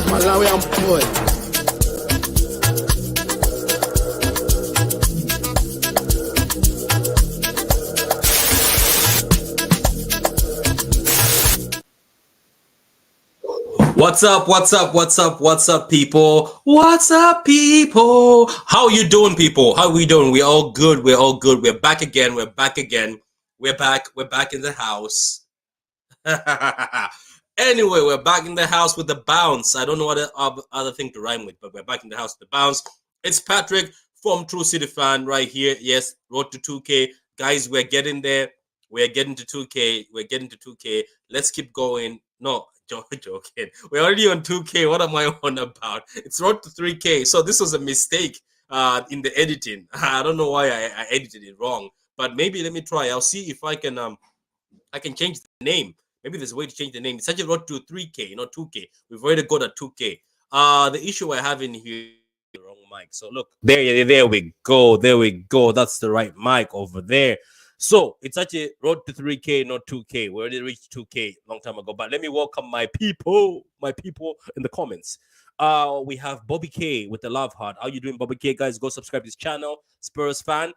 Malawian boy. What's up, people? What's up, people? How you doing, people? How we doing? We're all good. We're back again. We're back in the house. Anyway, we're back in the house with the bounce. I don't know what other thing to rhyme with, but we're back in the house with the bounce. It's Patrick from True City Fan right here. Yes, road to 2K. Guys, we're getting there. We're getting to 2K. Let's keep going. No, joking. We're already on 2K. What am I on about? It's road to 3K. So this was a mistake in the editing. I don't know why I edited it wrong, but maybe let me try. I'll see if I can change the name. Maybe there's a way to change the name. It's actually road to 3K, not 2K. We've already got a 2K. The issue we're having here is the wrong mic. So look, there we go. That's the right mic over there. So it's actually road to 3K, not 2K. We already reached 2K long time ago. But let me welcome my people in the comments. We have Bobby K with the love heart. How you doing, Bobby K? Guys, go subscribe to this channel. Spurs fan.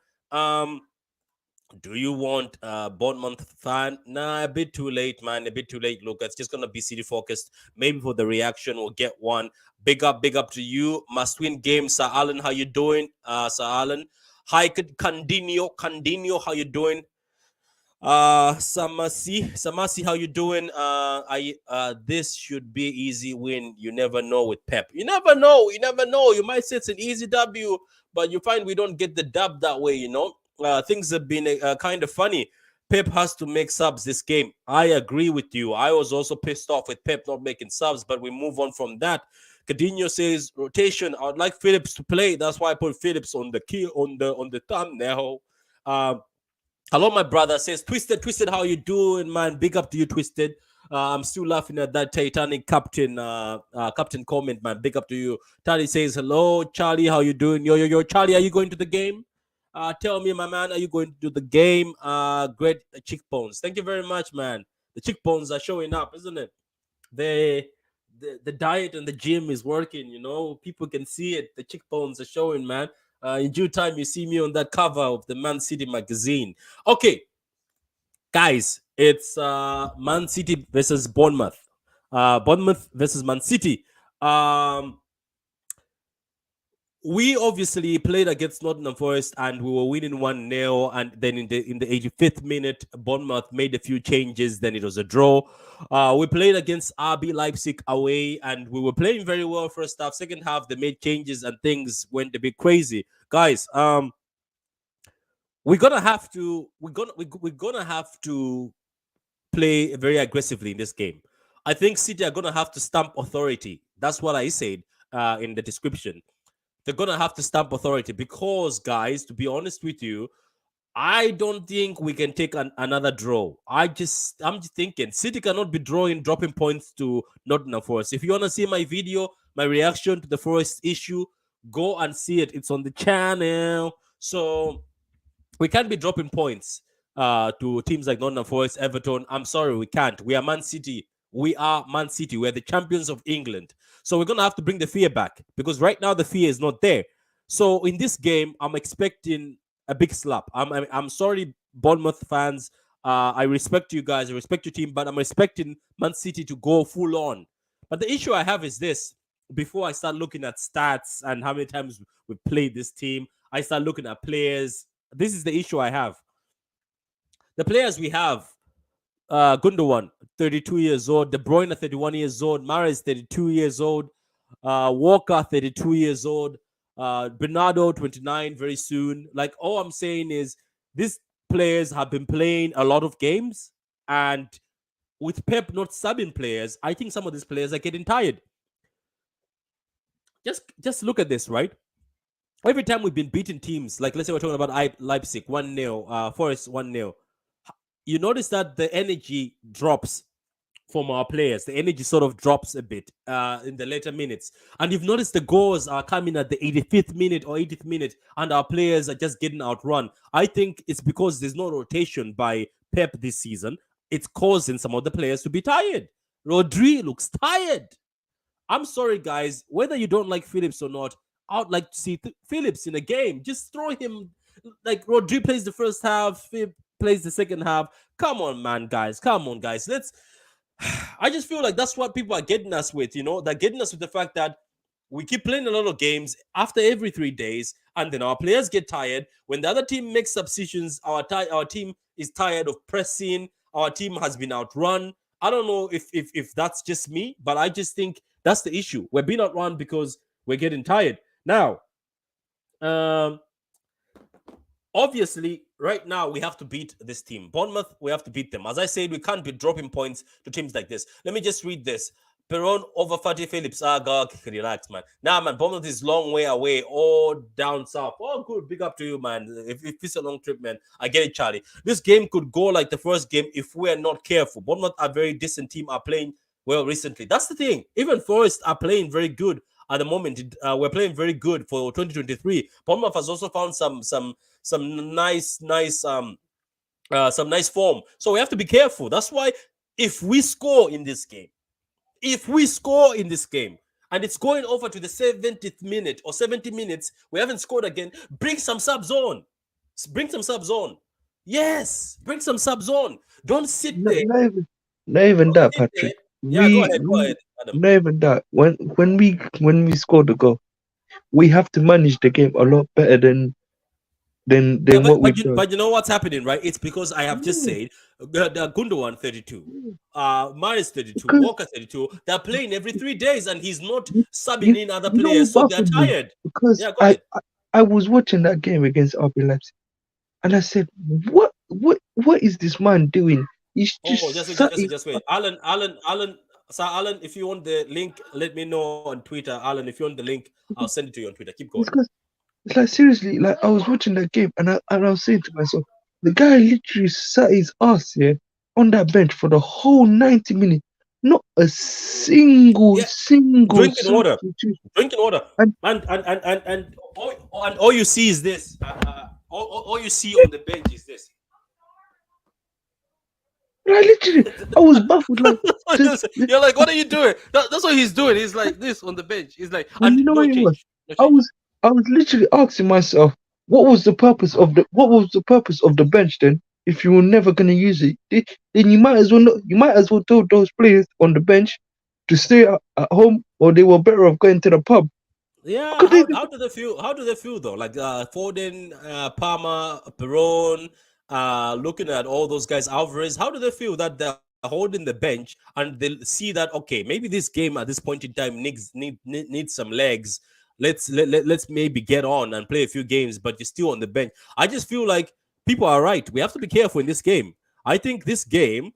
Do you want Bournemouth fan? Nah, a bit too late, man. A bit too late. Look, it's just gonna be City focused. Maybe for the reaction, we'll get one. Big up to you. Must win game, Sir Alan. How you doing, Sir Alan? Hi, Candinho. How you doing? Samasi, how you doing? This should be easy win. You never know with Pep. You never know. You might say it's an easy W, but you find we don't get the dub that way. You know. Things have been kind of funny. Pep has to make subs this game. I agree with you. I was also pissed off with Pep not making subs, but we move on from that. Coutinho says rotation. I would like Phillips to play. That's why I put Phillips on the key on the thumbnail. Hello, my brother. Says Twisted. How you doing, man? Big up to you, Twisted. I'm still laughing at that Titanic captain comment, man. Big up to you. Charlie says hello, Charlie. How you doing? Yo, Charlie. Are you going to the game? Tell me, my man, are you going to do the game? Great cheekbones. Thank you very much, man. The cheekbones are showing up, isn't it? The diet and the gym is working, you know. People can see it. The cheekbones are showing, man. In due time, you see me on that cover of the Man City magazine. Okay, guys, it's Man City versus Bournemouth. Bournemouth versus Man City. we obviously played against Nottingham Forest and we were winning 1-0. And then in the 85th minute, Bournemouth made a few changes. Then it was a draw. We played against RB Leipzig away and we were playing very well first half. Second half, they made changes and things went a bit crazy. Guys, we're gonna have to play very aggressively in this game. I think City are gonna have to stamp authority. That's what I said in the description. They're gonna have to stamp authority because, guys, to be honest with you, I don't think we can take another draw. I'm just thinking City cannot be dropping points to Nottingham Forest. If you wanna see my video, my reaction to the Forest issue, go and see it. It's on the channel. So we can't be dropping points to teams like Nottingham Forest, Everton. I'm sorry, we can't. We are Man City. We are Man City. We're the champions of England. So we're gonna have to bring the fear back because right now the fear is not there. So in this game, I'm expecting a big slap. I'm sorry, Bournemouth fans. I respect you guys. I respect your team, but I'm expecting Man City to go full on. But the issue I have is this: before I start looking at stats and how many times we played this team, I start looking at players. This is the issue I have. The players we have, Gundogan, 32 years old, De Bruyne, 31 years old, Mahrez, 32 years old, Walker, 32 years old, Bernardo, 29, very soon. Like, all I'm saying is these players have been playing a lot of games, and with Pep not subbing players, I think some of these players are getting tired. Just look at this, right? Every time we've been beating teams, like let's say we're talking about Leipzig 1-0, Forest 1-0, you notice that the energy drops from our players. The energy sort of drops a bit in the later minutes. And you've noticed the goals are coming at the 85th minute or 80th minute, and our players are just getting outrun. I think it's because there's no rotation by Pep this season. It's causing some of the players to be tired. Rodri looks tired. I'm sorry, guys. Whether you don't like Phillips or not, I'd like to see Phillips in a game. Just throw him. Like Rodri plays the first half, Phillips plays the second half. Come on, man, guys. Come on, guys. Let's. I just feel like that's what people are getting us with. They're getting us with the fact that we keep playing a lot of games after every 3 days, and then our players get tired. When the other team makes substitutions, our team is tired of pressing. Our team has been outrun. I don't know if that's just me, but I just think that's the issue. We're being outrun because we're getting tired. Now, obviously, right now we have to beat this team. Bournemouth, we have to beat them. As I said, we can't be dropping points to teams like this. Let me just read this. Peron over Fatih Phillips. God, relax, man. Nah, man, Bournemouth is long way away, all down south. Oh, good. Big up to you, man. If it's a long trip, man, I get it, Charlie. This game could go like the first game if we are not careful. Bournemouth are a very decent team, are playing well recently. That's the thing. Even Forest are playing very good at the moment. We're playing very good for 2023. Bournemouth has also found some nice some nice form. So we have to be careful. That's why if we score in this game, and it's going over to the 70th minute or 70 minutes, we haven't scored again, bring some subs on. Yes, bring some subs on. Don't sit there. Not even that, Patrick. Yeah, go ahead, Adam. Not even that. When we score the goal, we have to manage the game a lot better than what we've done. But you know what's happening, right? It's because I have just said the Gundogan 32, Maris 32, Because Walker 32. They're playing every 3 days, and he's not you, subbing you, in other you know what players, so they're baffled me? tired. Because Yeah, go ahead. I was watching that game against RB Leipzig, and I said, what is this man doing? He's Oh, just sat his just wait. Alan, Sir Alan, if you want the link, let me know on Twitter. Alan, if you want the link, I'll send it to you on Twitter. Keep going. because it's like seriously, like I was watching that game and I was saying to myself, the guy literally sat his ass here on that bench for the whole 90 minutes. Not a single Yeah, single drinking water, substitution. drinking water, And all you see is this. All you see on the bench is this. I literally I was baffled like to, You're like, what are you doing? That's what he's doing. He's like this on the bench. He's like, and and you know no what it was? change, no I change. was I was literally asking myself, what was the purpose of the bench then? If you were never gonna use it, then you might as well not, you might as well tell those players on the bench to stay at home, or they were better off going to the pub. Yeah, Could they how do they feel? How do they feel though? Like Foden, Palmer, Perón, looking at all those guys, Alvarez. How do they feel that they're holding the bench and they'll see that okay, maybe this game at this point in time needs some legs. Let's maybe get on and play a few games, but you're still on the bench. I just feel like people are right. We have to be careful in this game. I think this game,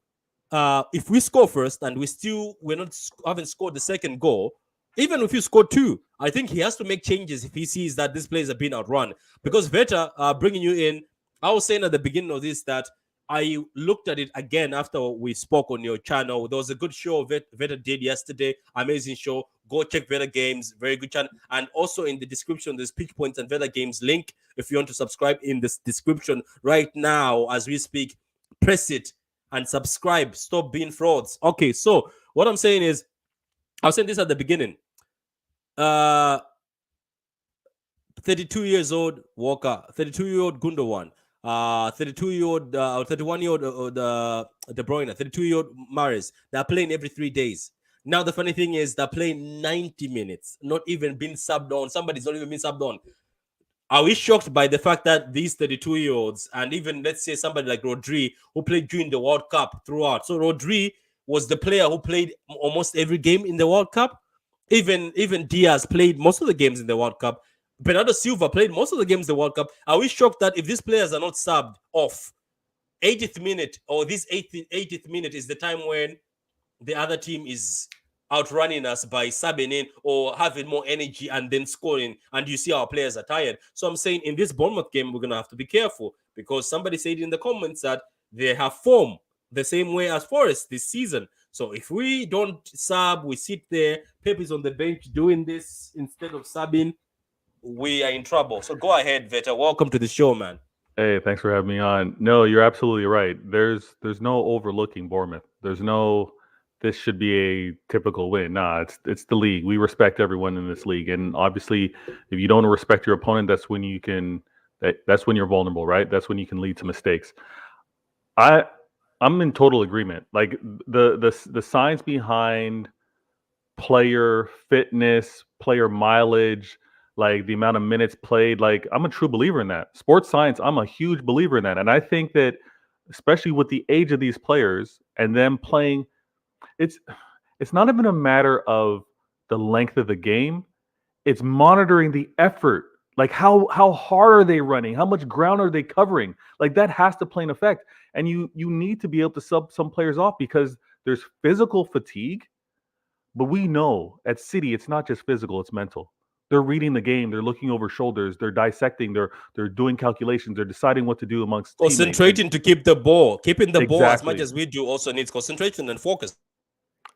if we score first and we're not haven't scored the second goal, even if you score two, I think he has to make changes if he sees that this players are being outrun. Because Veta, bringing you in, I was saying at the beginning of this that I looked at it again after we spoke on your channel. There was a good show Veta did yesterday, amazing show. Go check Veta Games, very good channel. And also in the description, there's Pitch Points and Veta Games link. If you want to subscribe in this description right now as we speak, press it and subscribe. Stop being frauds. Okay, so what I'm saying is, I was saying this at the beginning. 32 years old Walker, 32-year-old Gundogan, 32-year-old, 31-year-old De Bruyne, 32-year-old Mahrez. They're playing every 3 days. Now the funny thing is they're playing 90 minutes, not even being subbed on. Somebody's not even been subbed on. Are we shocked by the fact that these 32-year-olds and even let's say somebody like Rodri who played during the World Cup throughout? So Rodri was the player who played almost every game in the World Cup. Even Diaz played most of the games in the World Cup. Bernardo Silva played most of the games in the World Cup. Are we shocked that if these players are not subbed off 80th minute or this 80th minute is the time when the other team is outrunning us by subbing in or having more energy and then scoring, and you see our players are tired. So I'm saying in this Bournemouth game, we're going to have to be careful because somebody said in the comments that they have form the same way as Forest this season. So if we don't sub, we sit there, Pep is on the bench doing this instead of subbing, we are in trouble. So go ahead, Veta. Welcome to the show, man. Hey, thanks for having me on. No, you're absolutely right. There's no overlooking Bournemouth. There's no this should be a typical win. Nah, it's the league. We respect everyone in this league, and obviously, if you don't respect your opponent, that's when you're vulnerable, right? That's when you can lead to mistakes. I'm in total agreement. Like the science behind player fitness, player mileage, like the amount of minutes played. Like I'm a true believer in that. Sports science, I'm a huge believer in that. And I think that especially with the age of these players and them playing, it's not even a matter of the length of the game. It's monitoring the effort. Like how hard are they running? How much ground are they covering? Like that has to play an effect. And you need to be able to sub some players off because there's physical fatigue. But we know at City, it's not just physical; it's mental. They're reading the game. They're looking over shoulders. They're dissecting. They're doing calculations. They're deciding what to do amongst teammates. Concentrating to keep the ball, keeping the ball as much Exactly. as we do also needs concentration and focus.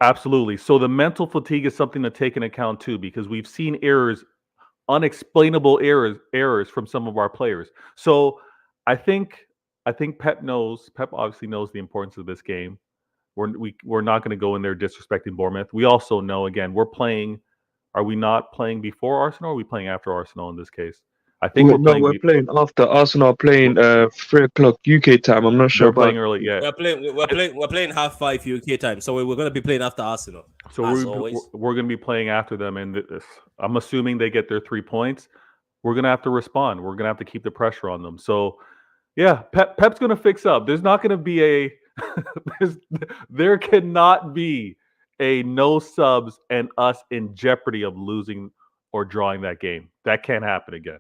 Absolutely. So the mental fatigue is something to take into account too, because we've seen errors, unexplainable errors from some of our players. So I think Pep knows. Pep obviously knows the importance of this game. We're not going to go in there disrespecting Bournemouth. We also know, again, we're playing. Are we not playing before Arsenal? Or are we playing after Arsenal in this case? I think we're no, playing. we're playing after Arsenal are playing 3 o'clock UK time. I'm not sure They're about. playing early. Yeah. We're playing half 5 UK time, so we're going to be playing after Arsenal So as always. we're going to be playing after them, and I'm assuming they get their 3 points. We're going to have to respond. We're going to have to keep the pressure on them. So, yeah, Pep's going to fix up. There's not going to be a. there cannot be a no subs and us in jeopardy of losing or drawing that game. That can't happen again.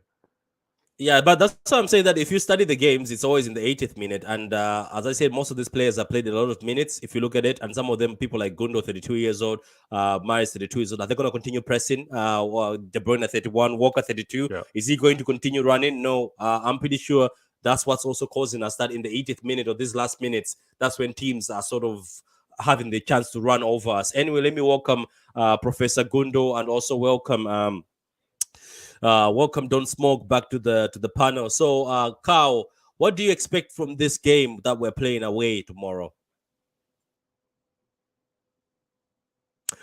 Yeah, but that's why I'm saying that if you study the games, it's always in the 80th minute. And as I said, most of these players have played a lot of minutes. If you look at it, and some of them, people like Gundo, 32 years old, Maris, 32 years old, are they going to continue pressing? De Bruyne, 31, Walker, 32. Yeah. Is he going to continue running? No, I'm pretty sure that's what's also causing us that in the 80th minute or these last minutes, that's when teams are sort of having the chance to run over us. Anyway, let me welcome Professor Gundo and also welcome welcome Don't Smoke back to the panel. So Karl, what do you expect from this game that we're playing away tomorrow?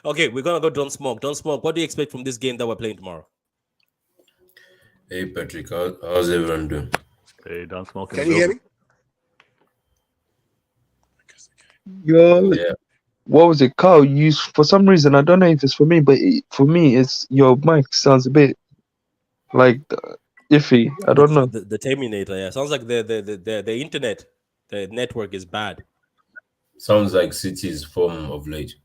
Okay, we're gonna go Don't Smoke. Don't Smoke, what do you expect from this game that we're playing tomorrow? Hey Patrick, how's everyone doing? Hey, Don Smoke. Can you hear me? Yo, Yeah, what was it, Carl? You for some reason, I don't know if it's for me, but for me, it's your mic sounds a bit like iffy. I don't know. The Terminator. Yeah, sounds like the internet, the network is bad. Sounds like City's form of late.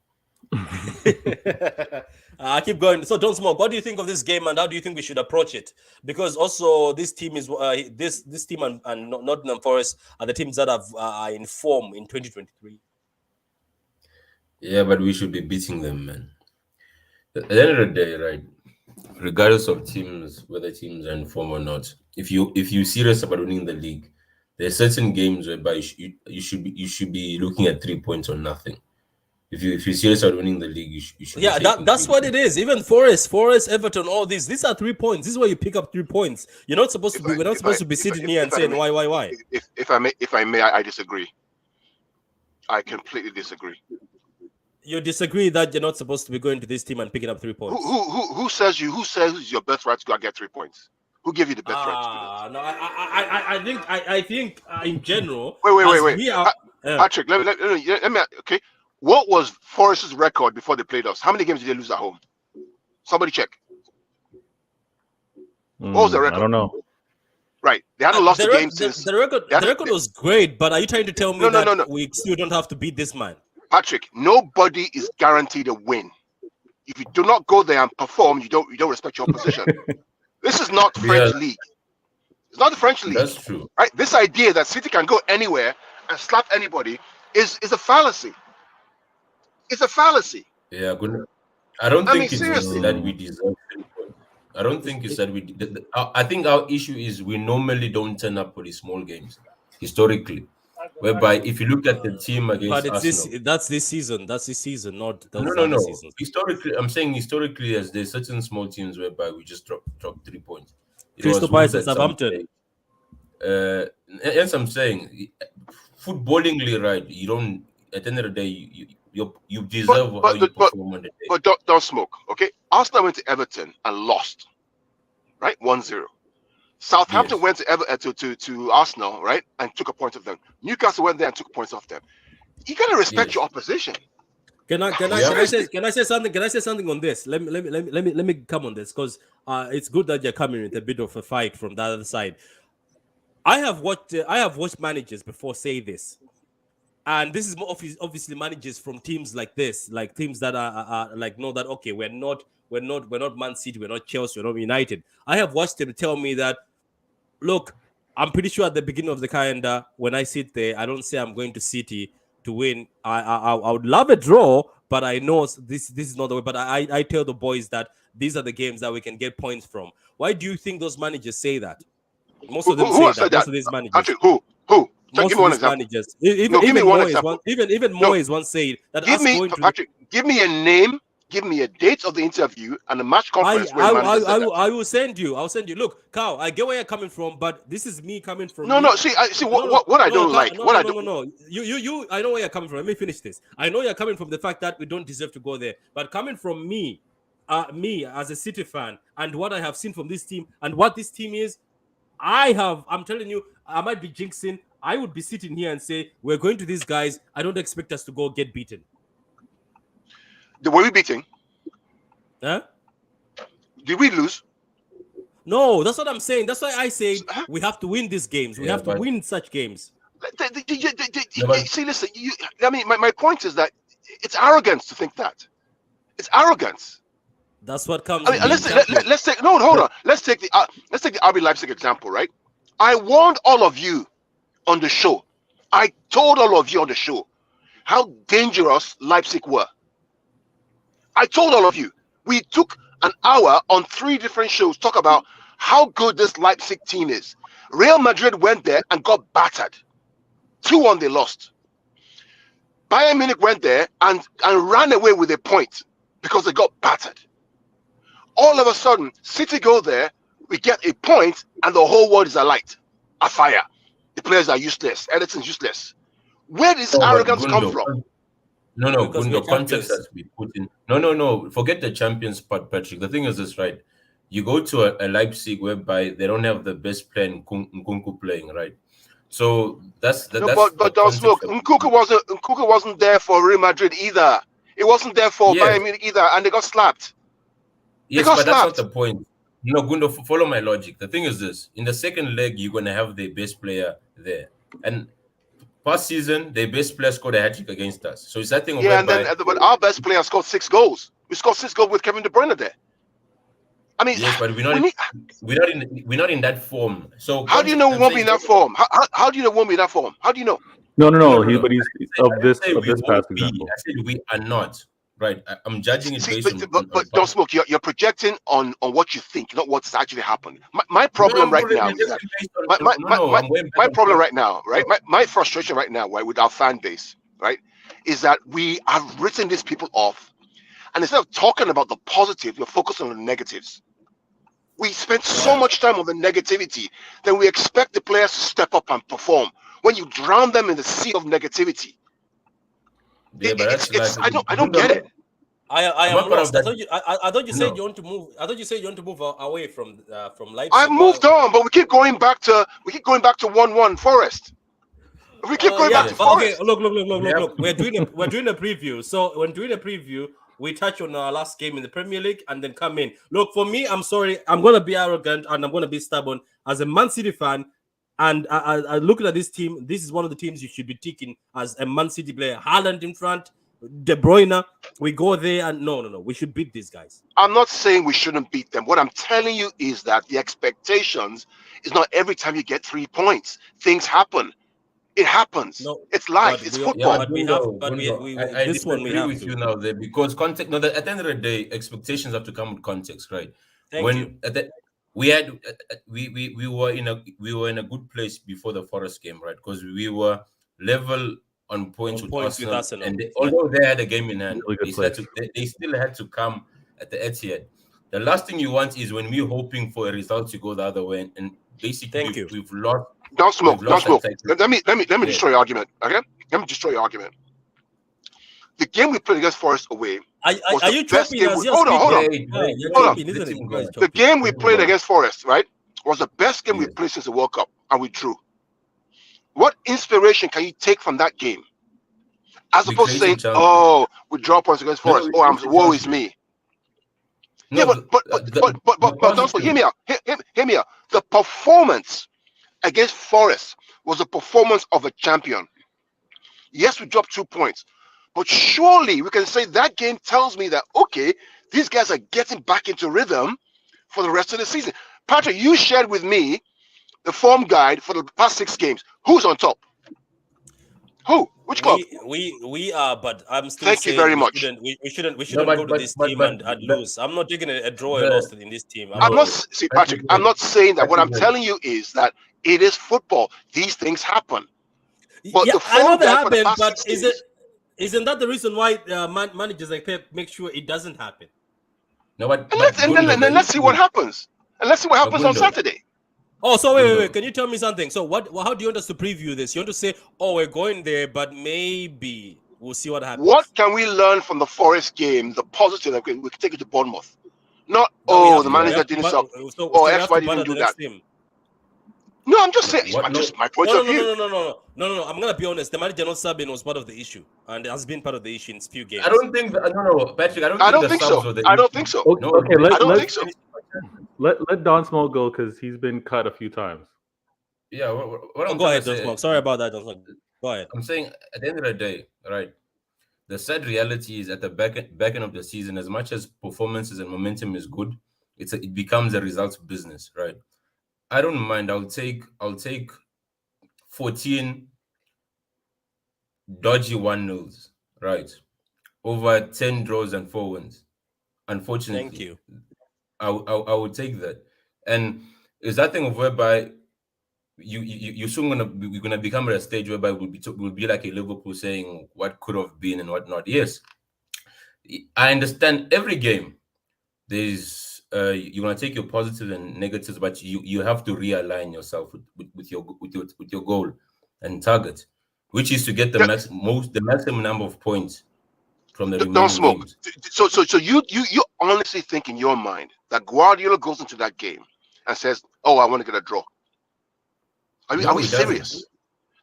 I keep going. So, Don't Smoke, what do you think of this game, and how do you think we should approach it? Because also this team is this team and Nottingham Forest are the teams that are in form in 2023. Yeah, but we should be beating them, man. At the end of the day, right? Regardless of teams, whether teams are in form or not, if you're serious about winning the league, there are certain games whereby you should be looking at 3 points or nothing. If you're serious about winning the league, you should. Yeah, that's what it is. Even Forest, Everton, all these are 3 points. This is where you pick up 3 points. You're not supposed to be. We're not supposed to be sitting here and saying why. If I may, I disagree. I completely disagree. You disagree that you're not supposed to be going to this team and picking up 3 points. Who says your birthright to go and get 3 points? Who gave you the birthright to do that? No, I think in general. Wait. Patrick, let me. Okay, what was Forest's record before they played us? How many games did they lose at home? Somebody check. What was the record? I don't know. Right, they hadn't lost a game since. The record was great, but are you trying to tell me that we still don't have to beat this man? Patrick, nobody is guaranteed a win. If you do not go there and perform, you don't respect your opposition. This is not French league. It's not the French league. That's true. Right? This idea that City can go anywhere and slap anybody is a fallacy. It's a fallacy. Yeah, good. I don't think it's seriously. that we deserve 3 points. I don't think it's that we. I think our issue is we normally don't turn up for these small games historically. Whereby, if you look at the team against Arsenal, that's this season. That's this season, not those no. seasons. Historically, I'm saying historically, as there's certain small teams whereby we just drop 3 points. Crystal Palace and Southampton. Yes, I'm saying, footballingly, right? You don't. At the end of the day, you deserve how you perform on the day. But don't smoke, okay? Arsenal went to Everton and lost, right? 1-0. Southampton went to Arsenal, right, and took a point of them. Newcastle went there and took points off them. You gotta respect your opposition. Can I say something? Can I say something on this? Let me come on this, because it's good that you're coming with a bit of a fight from the other side. I have watched managers before say this, and this is more obviously managers from teams like this, like teams that are like know that okay, we're not Man City, we're not Chelsea, we're not United. I have watched them tell me that, look, I'm pretty sure at the beginning of the calendar, when I sit there, I don't say I'm going to City to win. I would love a draw, but I know this is not the way. But I tell the boys that these are the games that we can get points from. Why do you think those managers say that? Most of them say that. Most of these managers. Actually, who? Most give me one of these example. managers. Give me one example. Even Moyes once said that. Give me a name. Give me a date of the interview and a match conference. I will send you. I'll send you. Look, Karl, I get where you're coming from, but this is me coming from. No. See, what I don't like. No. You. I know where you're coming from. Let me finish this. I know you're coming from the fact that we don't deserve to go there, but coming from me as a City fan, and what I have seen from this team, and what this team is, I'm telling you, I might be jinxing. I would be sitting here and say, we're going to these guys. I don't expect us to go get beaten. Were we beating? Huh? Did we lose? No, that's what I'm saying. That's why I say we have to win these games. We have to win such games. See, listen. My point is that it's arrogance to think that. It's arrogance. That's what comes. Let's take hold on. Let's take the RB Leipzig example, right? I warned all of you on the show. I told all of you on the show how dangerous Leipzig were. I told all of you. We took an hour on 3 different shows to talk about how good this Leipzig team is. Real Madrid went there and got battered. 2-1 they lost. Bayern Munich went there and ran away with a point because they got battered. All of a sudden, City go there, we get a point, and the whole world is alight, afire. The players are useless. Everything's useless. Where does arrogance come from? No, Gundo, context has to be put in. No. Forget the champions part, Patrick. The thing is this, right? You go to a Leipzig whereby they don't have the best player in Nkunku playing, right? So that's No, that's the but don't context smoke. of Nkuku wasn't there for Real Madrid either. It wasn't there for yes, Bayern Munich either, and they got slapped. They yes, got but that's not slapped. the point. No, Gundo, follow my logic. The thing is this: in the second leg, you're gonna have the best player there, and past season, the best player scored a hat trick against us. So it's that thing of Yeah, and then whereby but our best player scored 6 goals. We scored 6 goals with Kevin De Bruyne there. I mean, yes, but we need. we're not in that form. So How do you know we I'm won't be saying in that form? How do you know we won't be in that form? How do you know? No, no, no, no. no, no. But he's I of didn't this say of we this past won't be. example. I said we are not. Right. I'm judging it See, based but on don't smoke. You're projecting on what you think, not what's actually happened. My no, problem I'm right now is that projecting based no, I'm going back my on problem track. right now, right? My frustration right now, right, with our fan base, right, is that we have written these people off, and instead of talking about the positive, we're focused on the negatives. We spend so Right. much time on the negativity, then we expect the players to step up and perform. When you drown them in the sea of negativity, Yeah, but that's like I don't get it. I I'm not am part of lost. I that. thought I thought you said No. you want to move. I thought you said you want to move away from I've Leipzig. moved on, but we keep going back to 1-1 Forest. We keep going back Yeah, to Yes. but okay. Forest. We have Look. We're doing a preview. So when doing a preview, we touch on our last game in the Premier League and then come in. Look, for me, I'm sorry, I'm gonna be arrogant and I'm gonna be stubborn as a Man City fan. And I looking at this team, this is one of the teams you should be taking as a Man City player. Haaland in front, De Bruyne. We go there and no, we should beat these guys. I'm not saying we shouldn't beat them. What I'm telling you is that the expectations is not every time you get 3 points. Things happen. It happens. No, It's life. but It's we football. but we have but Gundo, we I this one we disagree have with to. you now there because context. No, at the end of the day, expectations have to come with context, right? Thank you. We had we were in a good place before the Forest game, right? Because we were level on points with Arsenal, and although they had a game in hand, Really good place. they still had to come at the Etihad. The last thing you want is when we're hoping for a result to go the other way, and basically we've lost. Don't smoke. Don't smoke. Let me Yeah. destroy your argument. Okay? Let me destroy your argument. The game we played against Forest away was Are the you best chopping game. as Hold on, hold on. you're Hold on. chopping, isn't it? You guys The chopping. game we played against Forest, right, was the best game we Yes. played since the World Cup, and we drew. What inspiration can you take from that game? As We opposed to saying, created chances. "Oh, we draw points against No, Forest. we created Woe is chances. me." No, Yeah, but don't hear me out. Hear me out. The performance against Forest was a performance of a champion. Yes, we dropped 2 points, but surely we can say that game tells me that okay, these guys are getting back into rhythm for the rest of the season. Patrick, you shared with me the form guide for the past 6 games. Who's on top? Who? Which club? We are, but I'm still Thank you saying very much. we shouldn't but- go to this team and lose. I'm not taking a draw or the- loss in this team. I'm not see Patrick. I'm not saying that. What I'm telling you is that it is football. These things happen. But yeah, the I know form they guide for the happen, past but 6 games. isn't that the reason why managers like Pep make sure it doesn't happen? No, but Then let's see what happens. And let's see what happens on Gundo. Saturday. Oh, so wait. Can you tell me something? So how do you want us to preview this? You want to say, oh, we're going there, but maybe we'll see what happens. What can we learn from the Forest game? The positive that we can take it to Bournemouth. Not the manager didn't sub. Or X Y didn't do that. Team. No, I'm just saying. What? Just my point of view. No. I'm gonna be honest. The manager not subbing was part of the issue, and it has been part of the issue in few games. I don't think. No, Patrick. I don't think so. I don't think so. Okay, No, okay, I don't think so. let Don Smoke go because he's been cut a few times. Yeah. What I'm go ahead, trying Don to say- Smoke. Sorry about that, Don Smoke. Go ahead. I'm saying at the end of the day, right? The sad reality is at the back end of the season, as much as performances and momentum is good, it becomes a results business, right? I don't mind. I'll take 14 dodgy 1-0s, right? Over 10 draws and 4 wins. Unfortunately, Thank you. I would take that. And it's that thing of whereby you're soon we're gonna become at a stage whereby we'll be like a Liverpool saying what could have been and what not. Yes, I understand every game. There's you want to take your positives and negatives, but you have to realign yourself with your goal and target, which is to get the maximum number of points from the Don't remaining smoke. games. So you honestly think in your mind that Guardiola goes into that game and says, "Oh, I want to get a draw." Are we No, he doesn't. serious?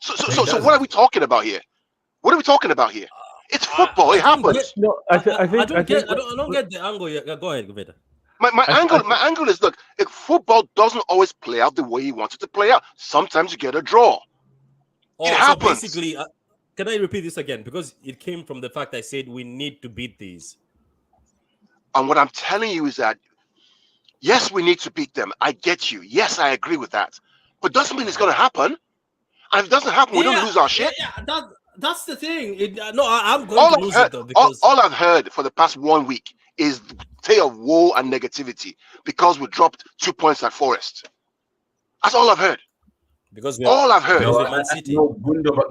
So what are we talking about here? What are we talking about here? It's football. It happens. No, I don't get the angle. Yeah, go ahead, Vader. My angle is, look, if football doesn't always play out the way you want it to play out, sometimes you get a draw. Oh, it so happens. basically, can I repeat this again? Because it came from the fact I said we need to beat these. And what I'm telling you is that, yes, we need to beat them. I get you. Yes, I agree with that. But doesn't mean it's going to happen. And if it doesn't happen, we don't lose our shit. Yeah, that's the thing. I'm going to lose it, though. Because all I've heard for the past 1 week is tale of woe and negativity because we dropped 2 points at Forest. That's all I've heard. Because all I've heard. No,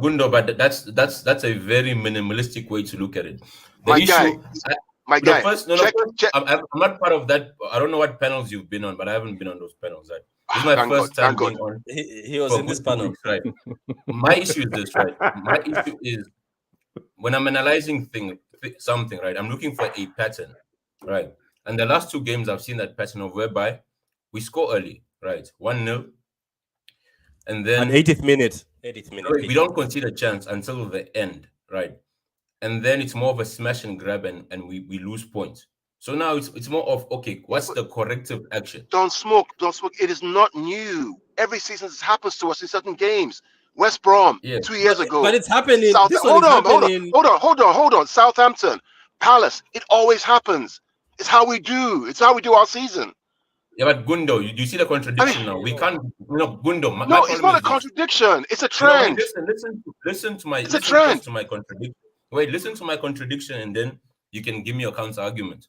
Gundo, but that's a very minimalistic way to look at it. My guy, check. I'm not part of that. I don't know what panels you've been on, but I haven't been on those panels. Right? This is my first time being on. He was in this panel. Weeks, right? My issue is this, right? My issue is when I'm analyzing something, right? I'm looking for a pattern, right? And the last 2 games, I've seen that pattern of whereby we score early, right? 1-0. And then... An 80th minute. We don't concede a chance until the end, right? And then it's more of a smash and grab and we lose points. So now it's more of, okay, what's the corrective action? Don't smoke. It is not new. Every season this happens to us in certain games. West Brom, 2 years ago. But it's happening. Hold on. Southampton, Palace. It always happens. It's how we do. It's how we do our season. Yeah, but Gundo, you see the contradiction now. We can't, Gundo. No, it's not a contradiction. It's a trend. Listen to my contradiction. Wait, listen to my contradiction, and then you can give me your counter argument.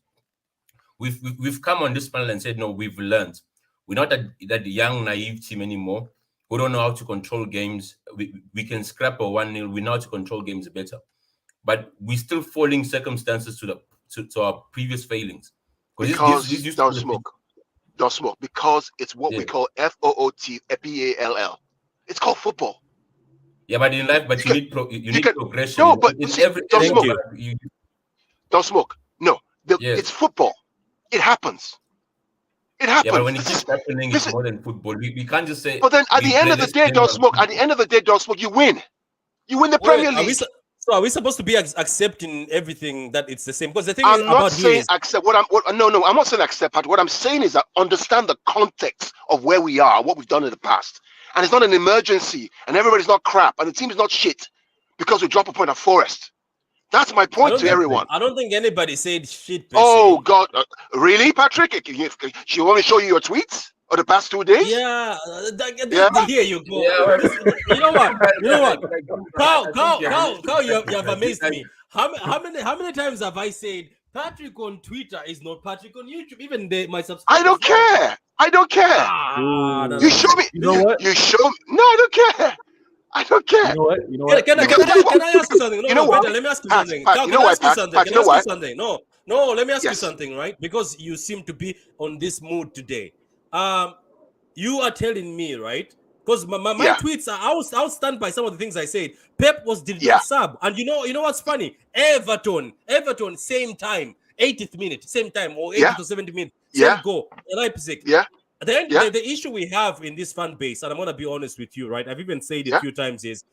We've come on this panel and said, no, we've learned. We're not that young, naive team anymore. We don't know how to control games. We can scrap a 1-0. We know how to control games better. But we're still falling circumstances to our previous failings. Because don't smoke. Because it's what we call FOOT, PALL. It's called football. Yeah, but in life, you need progression. No, but don't smoke. Don't smoke. No, it's football. It happens. It happens. Yeah, but when it keeps happening, it's more than football. We can't just say. But then at the end of the day, don't smoke. At the end of the day, don't smoke. You win. You win the Premier League. So are we supposed to be accepting everything that it's the same? Because the thing I'm is not about saying accept. No, I'm not saying accept. What I'm saying is that understand the context of where we are, what we've done in the past, and it's not an emergency, and everybody's not crap, and the team is not shit because we drop a point at Forest. That's my point to everyone. I don't think anybody said shit. Oh God, really, Patrick? She only show you your tweets or the past 2 days? Yeah. Here you go. Yeah. You know what? Carl, you have amazed me. How many times have I said Patrick on Twitter is not Patrick on YouTube? Even my subscribers. I don't care. You show me. You know what? You show me. No, I don't care. I don't care. You know what? Can I ask you something? Let me ask you something. Pat, Let me ask you something, right? Because you seem to be on this mood today. You are telling me, right? Because my tweets, I was stunned by some of the things I said. Pep did not sub, and you know what's funny? Everton, same time, 80th minute, same time, or 80th to 70th minute, same goal. Leipzig. Then the issue we have in this fan base, and I'm gonna be honest with you, right? I've even said it a few times, is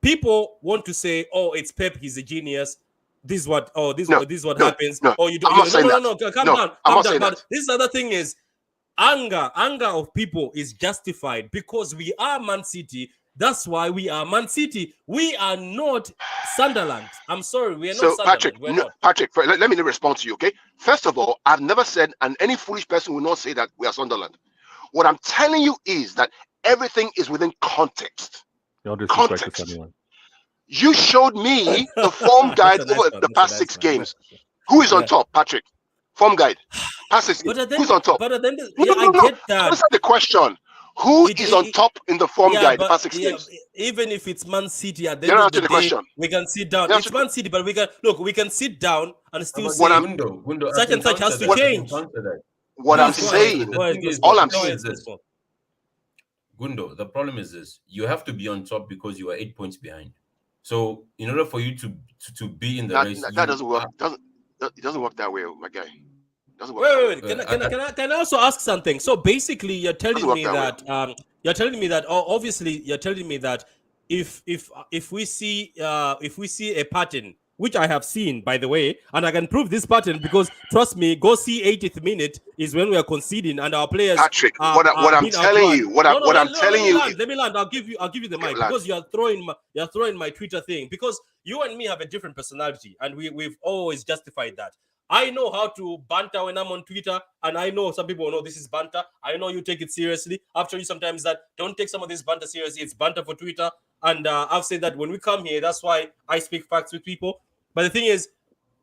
people want to say, "Oh, it's Pep, he's a genius. This is what happens." No, or you don't. Calm down. But this other thing is anger of people is justified because we are Man City. That's why we are Man City. We are not Sunderland. I'm sorry, we are not Sunderland. Patrick, let me respond to you, okay? First of all, I've never said, and any foolish person will not say that we are Sunderland. What I'm telling you is that everything is within context. Context. You showed me the form guide over the past 6 games. Who is on top, Patrick? Form guide. Past 6 games. Who's on top? I get that. Answer the question. Who is on top in the form guide the past 6 games? Even if it's Man City at the end of the day, we can sit down. It's Man City, but we can sit down and still say such and such has to change. What I'm saying, all I'm saying is this. Gundo, the problem is this: you have to be on top because you are 8 points behind. So, in order for you to be in the race, that doesn't work. It doesn't work that way, my guy. Wait. Can I also ask something? So basically, you're telling me that obviously you're telling me that if we see a pattern, which I have seen, by the way, and I can prove this pattern because trust me, go see 80th minute is when we are conceding and our players Patrick, are what I'm being telling outrun. you, what I'm telling you, Let me land. I'll give you the mic land. because you're throwing my Twitter thing because you and me have a different personality and we've always justified that. I know how to banter when I'm on Twitter, and I know some people know this is banter. I know you take it seriously. After you sometimes that don't take some of this banter seriously. It's banter for Twitter, and I've said that when we come here, that's why I speak facts with people. But the thing is,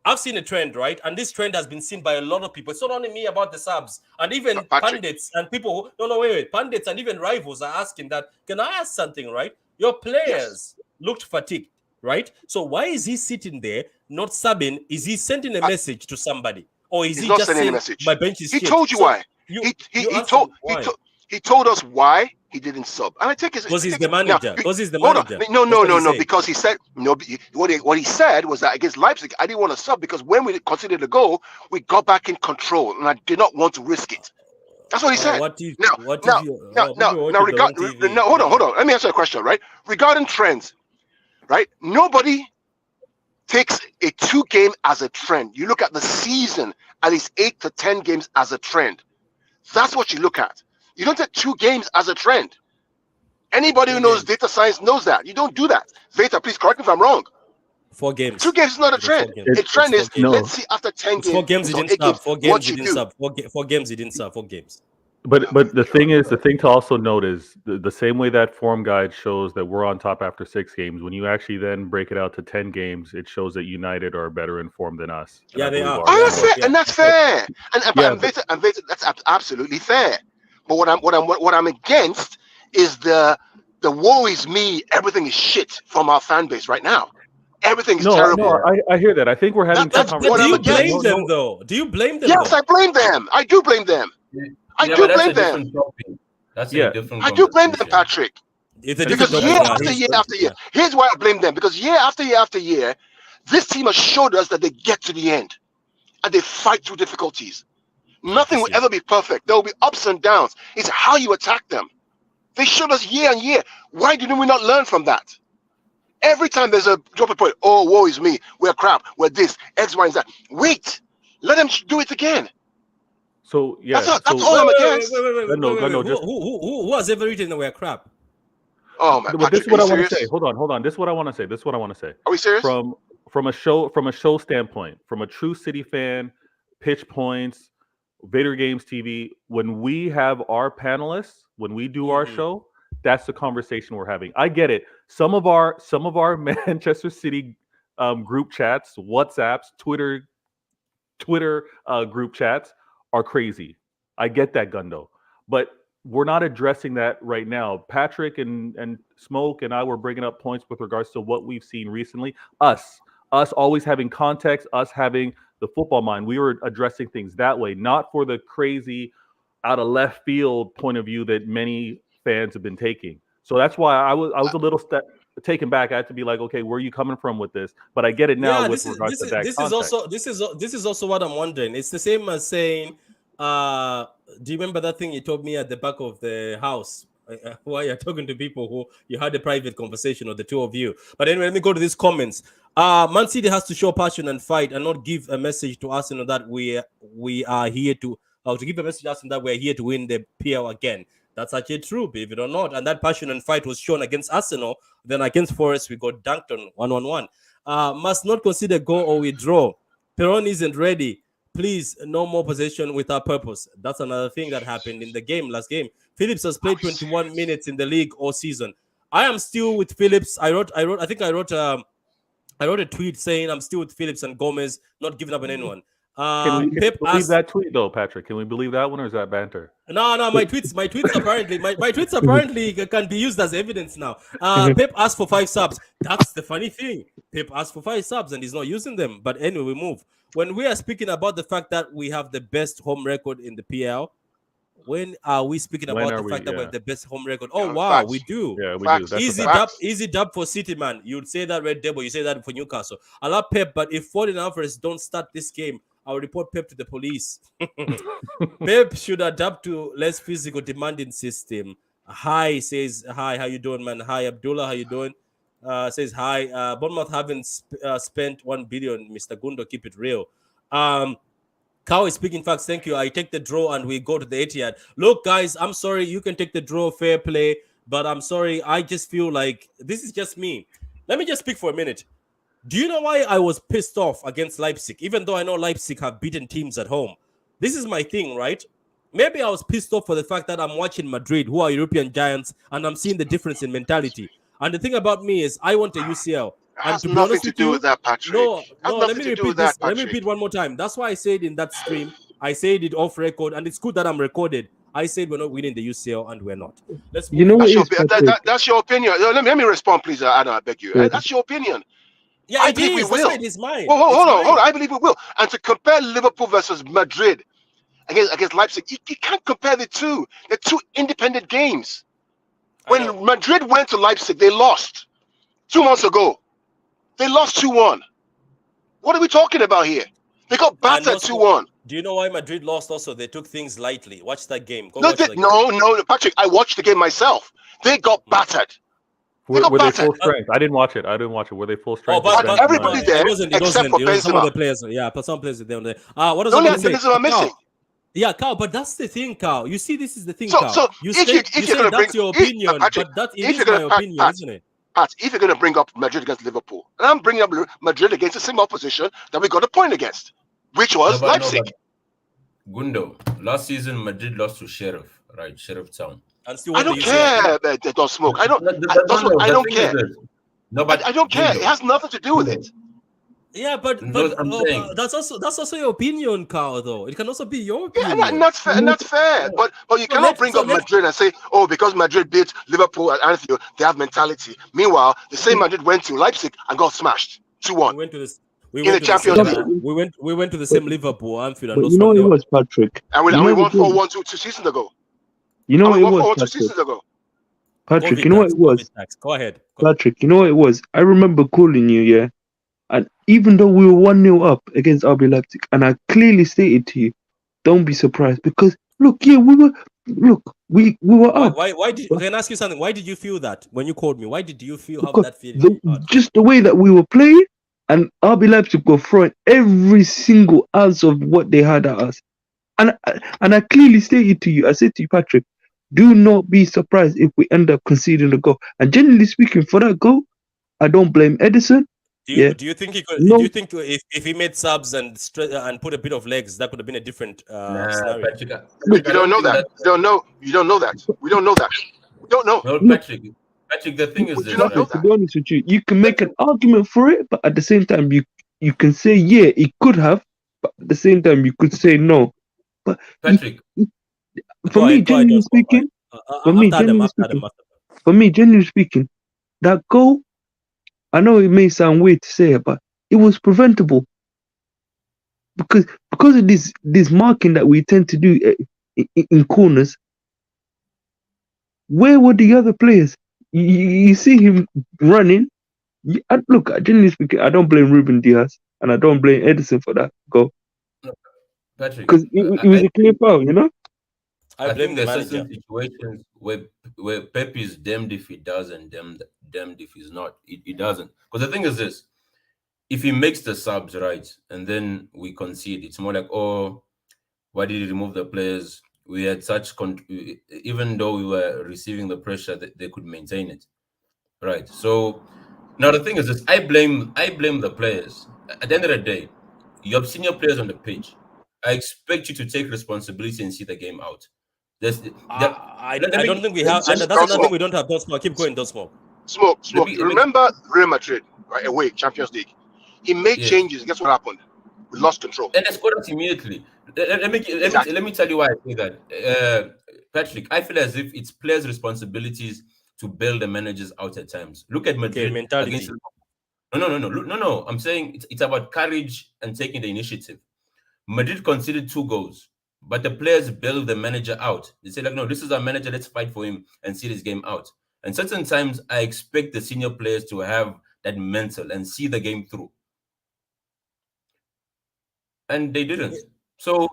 I've seen a trend, right? And this trend has been seen by a lot of people. It's not only me about the subs, and even Patrick. pundits and people. Wait. Pundits and even rivals are asking that. Can I ask something, right? Your players looked fatigued, right? So why is he sitting there not subbing? Is he sending a message to somebody, or is He's he not just sending a saying message. my bench is He shit? told you So why. He told us why he didn't sub, and I take it because he's the manager. Because he's the hold manager. on. No. Because he said no. What he said was that against Leipzig, I didn't want to sub because when we considered the goal, we got back in control, and I did not want to risk it. That's what he said. Hold on. Let me answer a question, right? Regarding trends, right? Nobody takes a 2 game as a trend. You look at the season, at least 8 to 10 games as a trend. That's what you look at. You don't take 2 games as a trend. Anybody who knows data science knows that. You don't do that. Veta, please correct me if I'm wrong. 4 games. 2 games is not a trend. A trend is let's see after 10 games. 4 games he didn't sub. 4 games he didn't sub. 4 games he didn't sub. 4 games. But the thing to also note is the same way that form guide shows that we're on top after 6 games. When you actually then break it out to 10 games, it shows that United are better informed than us. Yeah, they are. That's fair, and that's fair. And that's absolutely fair. But what I'm against is the woe is me, everything is shit from our fan base right now. Everything is terrible. No, I hear that. I think we're having But do you blame them though? Do you blame them? Yes, I blame them. I do blame them. I do blame them. That's a different. I do blame them, Patrick. Because year after year, here's why I blame them. Because year after year, this team has showed us that they get to the end and they fight through difficulties. Nothing will ever be perfect. There will be ups and downs. It's how you attack them. They showed us year and year. Why didn't we not learn from that? Every time there's a drop of point, oh, woe is me. We're crap. We're this, X, Y, and Z. Wait. Let them do it again. So, yeah. That's all I'm against. Who has ever written that we're crap? Oh, man. But this is what I want to say. Hold on. This is what I want to say. Are we serious? From a show standpoint, from a true City fan, pitch points, Vatorgames TV, when we have our panelists, when we do our show, that's the conversation we're having. I get it. Some of our Manchester City group chats, WhatsApps, Twitter group chats are crazy. I get that, Gundo. But we're not addressing that right now. Patrick and Smoke and I were bringing up points with regards to what we've seen recently. Us always having context, us having the football mind. We were addressing things that way, not for the crazy out of left field point of view that many fans have been taking. So that's why I was a little taken back. I had to be like, okay, where are you coming from with this? But I get it now with regards to that context. This is also what I'm wondering. It's the same as saying, do you remember that thing you told me at the back of the house? While you're talking to people who you had a private conversation with the two of you. But anyway, let me go to these comments. Man City has to show passion and fight and not give a message to Arsenal that we are here to give a message to Arsenal that we're here to win the PL again. That's actually true, believe it or not. And that passion and fight was shown against Arsenal. Then against Forest, we got dunked on 1-1. Must not consider goal or withdraw. Peron isn't ready. Please, no more possession without purpose. That's another thing that happened in the last game. Phillips has played 21 minutes in the league all season. I am still with Phillips. I wrote a tweet saying I'm still with Phillips and Gomez, not giving up on anyone. Can we believe that tweet though, Patrick? Can we believe that one, or is that banter? No. My tweets apparently can be used as evidence now. Pep asked for 5 subs. That's the funny thing. Pep asked for 5 subs and he's not using them. But anyway, we move. When we are speaking about the fact that we have the best home record in the PL, when are we speaking about the fact that we have the best home record? Oh, wow, we do. Yeah, we do. That's easy dub for City, man. You'd say that Red Devil, you say that for Newcastle. I love Pep, but if Foden Alvarez don't start this game, I'll report Pep to the police. Pep should adapt to less physical demanding system. Hi says hi. How you doing, man? Hi Abdullah. How you doing? Says hi. Bournemouth haven't spent 1 billion. Mr. Gundo, keep it real. Karl is speaking facts. Thank you. I take the draw and we go to the Etihad. Look, guys, I'm sorry. You can take the draw, fair play. But I'm sorry. I just feel like this is just me. Let me just speak for a minute. Do you know why I was pissed off against Leipzig? Even though I know Leipzig have beaten teams at home. This is my thing, right? Maybe I was pissed off for the fact that I'm watching Madrid, who are European giants, and I'm seeing the difference in mentality. And the thing about me is I want a UCL. It And has to be nothing honest to with do you, with that, Patrick. no, It has let nothing me to do repeat with that, this. Let me Patrick. repeat one more time. That's why I said in that stream, I said it off record, and it's good that I'm recorded. I said we're not winning the UCL, and we're not. Let's You move know on. what That's your is Patrick? that's your opinion. Let me respond, please, Adam. I beg you. Yeah. That's your opinion. Yeah, I it believe we is. That's will. why it is mine. Well, It's hold on. mine. I believe we will. And to compare Liverpool versus Madrid against Leipzig, you can't compare the two. They're two independent games. I know. When Madrid went to Leipzig, they lost 2 months ago. They lost 2-1. What are we talking about here? They got And battered also, 2-1. do you know why Madrid lost? Also, they took things lightly. Watch that game. Go No, watch that game. no, Patrick. I watched the game myself. They got battered. They got Were they battered. full strength? I didn't watch it. Were they full Oh, strength? but against everybody Man- there it wasn't. It except wasn't. for It was some of Benzema. the players. Yeah, but some players there. What was I Only going to say? Benzema missing. Carl, yeah, Carl. But that's the thing, Carl. You see, this is the thing, So, Carl. You if you're say gonna bring, that's your opinion, Patrick, but that it if is you're my gonna opinion, isn't it? Pat, if you're gonna bring up Madrid against Liverpool, and I'm bringing up Madrid against the same opposition that we got a point against, which was No, Leipzig. but Gundo, last season Madrid lost to Sheriff, right? Sheriff Town. And still I won the don't UCL. care. They don't smoke. I don't. No, I the don't thing care. is this. No, but I don't care. It Gundo, has nothing to do with it. Yeah, but no, I'm saying. that's also your opinion, Carl. Though it can also be your Yeah, opinion. and that's fair. And that's fair. But you cannot bring up Madrid and say, oh, because Madrid beat Liverpool at Anfield, they have mentality. Meanwhile, the same Madrid went to Leipzig and got smashed 2-1 We went to this. We in the went to the Champions same. League, We went to the same Liverpool Anfield and But lost you know what it 1-0. was, Patrick? and we You know won the game. 4-1 two seasons ago. You know And what we it won was, 4-1 2 Patrick. seasons ago. Patrick, you know what it was? Go ahead. Patrick, you know what it was? I remember calling you, yeah? And even though we were 1-0 up against RB Leipzig, and I clearly stated to you, don't be surprised because we were up. Why did? Can I ask you something? Why did you feel that when you called me? Why did you have Because that feeling? just the way that we were playing, and RB Leipzig were throwing every single ounce of what they had at us. And I clearly stated to you, I said to you, Patrick, do not be surprised if we end up conceding a goal. And generally speaking, for that goal, I don't blame Edison. Do you think he could? No. Do you think if he made subs and put a bit of legs, that could have been a different scenario? Patrick, You don't know that. You don't know that. We don't know that. We don't know. No, Patrick, the thing is We this. do not know right? To be honest with you, you can make an argument for it, but at the same time, you can say, yeah, it could have, but at the same time, you could say no. But Patrick, for me, generally speaking, that goal, I know it may sound weird to say it, but it was preventable because of this marking that we tend to do in corners. Where were the other players? You see him running. Look, generally speaking, I don't blame Ruben Diaz and I don't blame Edison for that goal. Patrick, Because it was a clear foul, you know? I blame the there's manager. certain situations where Pep is damned if he does and damned if he's not. He doesn't. Because the thing is this: if he makes the subs right and then we concede, it's more like, oh, why did he remove the players? We had even though we were receiving the pressure, that they could maintain it, right? So now the thing is this: I blame the players. At the end of the day, you have senior players on the pitch. I expect you to take responsibility and see the game out. I don't think we have. And that's another thing we don't have. Don't smoke. Keep going. Don't smoke. Smoke. Remember Real Madrid, right away, Champions League. He made changes. Guess what happened? We lost control. And they scored us immediately. Let me tell you why I say that. Patrick, I feel as if it's players' responsibilities to bail the managers out at times. Look at Madrid mentality. No. I'm saying it's about courage and taking the initiative. Madrid conceded 2 goals, but the players bailed the manager out. They say, like, no, this is our manager, let's fight for him and see this game out. And certain times, I expect the senior players to have that mental and see the game through. And they didn't. So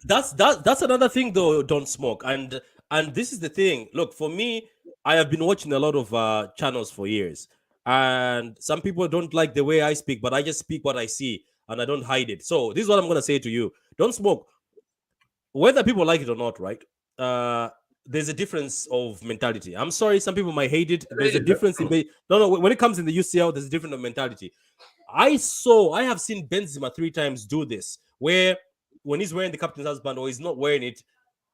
that's another thing, though. Don't smoke. And And this is the thing. Look, for me, I have been watching a lot of channels for years, and some people don't like the way I speak, but I just speak what I see and I don't hide it. So this is what I'm gonna say to you: don't smoke, whether people like it or not. Right? There's a difference of mentality. I'm sorry, some people might hate it. There's a difference in no. When it comes in the UCL, there's a different mentality. I have seen Benzema 3 times do this, where when he's wearing the captain's husband or he's not wearing it,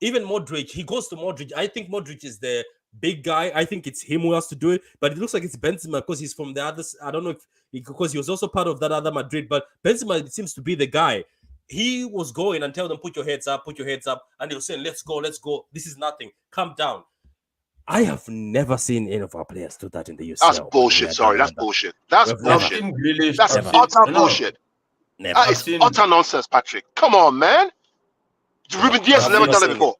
even Modric, he goes to Modric. I think Modric is the big guy. I think it's him who has to do it, but it looks like it's Benzema because he's from the other. I don't know if because he was also part of that other Madrid, but Benzema seems to be the guy. He was going and tell them, put your heads up, and they were saying, let's go. This is nothing. Calm down. I have never seen any of our players do that in the UCL. That's bullshit. Sorry, that's bullshit. That's bullshit. That's utter bullshit. Never. That is utter nonsense, Patrick. Come on, man. Ruben Diaz has never done it before.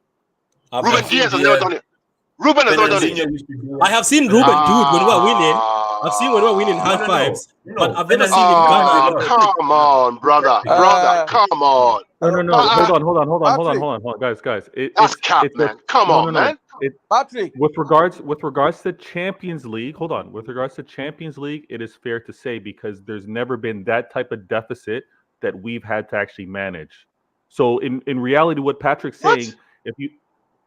Ruben Diaz has never done it. Ruben has never done it. I have seen Ruben do it when we were winning. I've seen when we were winning high fives, but I've never seen him. Come on, brother. Come on. No. Hold on, guys. That's cap, man. Come on, man. Patrick. With regards to Champions League, hold on. With regards to Champions League, it is fair to say because there's never been that type of deficit that we've had to actually manage. So in reality, what Patrick's saying,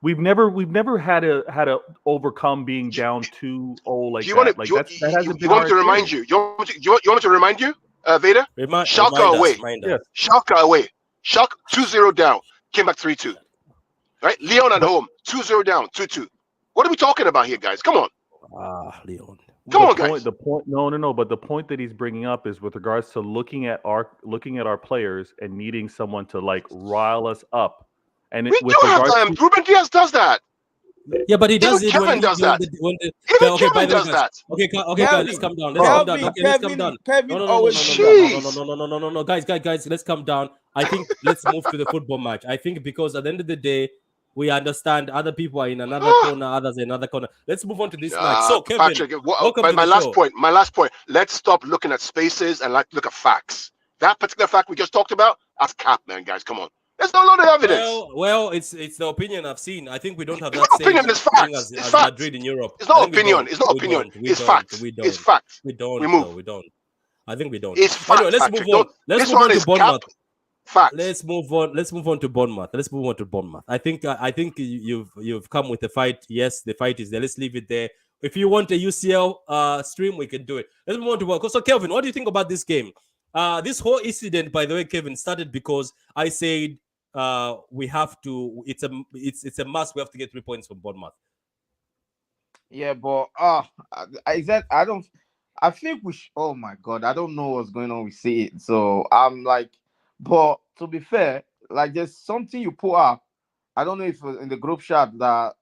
we've never had to overcome being down 2-0 like that. Like that hasn't been. You want me to remind you? You want me to remind you, Vader? Schalke away. Yes. Schalke away. Schalke 2-0 down. Came back 3-2. Right? Leon at home 2-0 down 2-2. What are we talking about here, guys? Come on. Leon. Come on, guys. No. But the point that he's bringing up is with regards to looking at our players and needing someone to like rile us up. And we do have time. Ruben Diaz does that. Yeah, but he does Even it Kevin does that. Even Kevin does that. Okay, guys, let's calm down. Let's calm down. No, guys, let's calm down. I think let's move to the football match. I think because at the end of the day, we understand other people are in another corner, others in another corner. Let's move on to this match. So, Kevin, Patrick, my last point. Let's stop looking at spaces and look at facts. That particular fact we just talked about, that's cap, man, guys. Come on. There's no lot of evidence. Well, it's the opinion I've seen. I think we don't have that same opinion. It's facts. As Madrid in Europe. It's not opinion. It's not opinion. It's facts. It's facts. We don't. We move. We don't. I think we don't. It's facts. Anyway, let's move on. Let's move on to Bournemouth. Facts. Let's move on to Bournemouth. I think you've come with the fight. Yes, the fight is there. Let's leave it there. If you want a UCL stream, we can do it. Let's move on to Bournemouth. So, Kelvin, what do you think about this game? This whole incident, by the way, Kevin, started because I said we have to. It's a must. We have to get 3 points from Bournemouth. Yeah, but I think we should. Oh my God, I don't know what's going on with it. So I'm like, but to be fair, like there's something you put up. I don't know if in the group chat that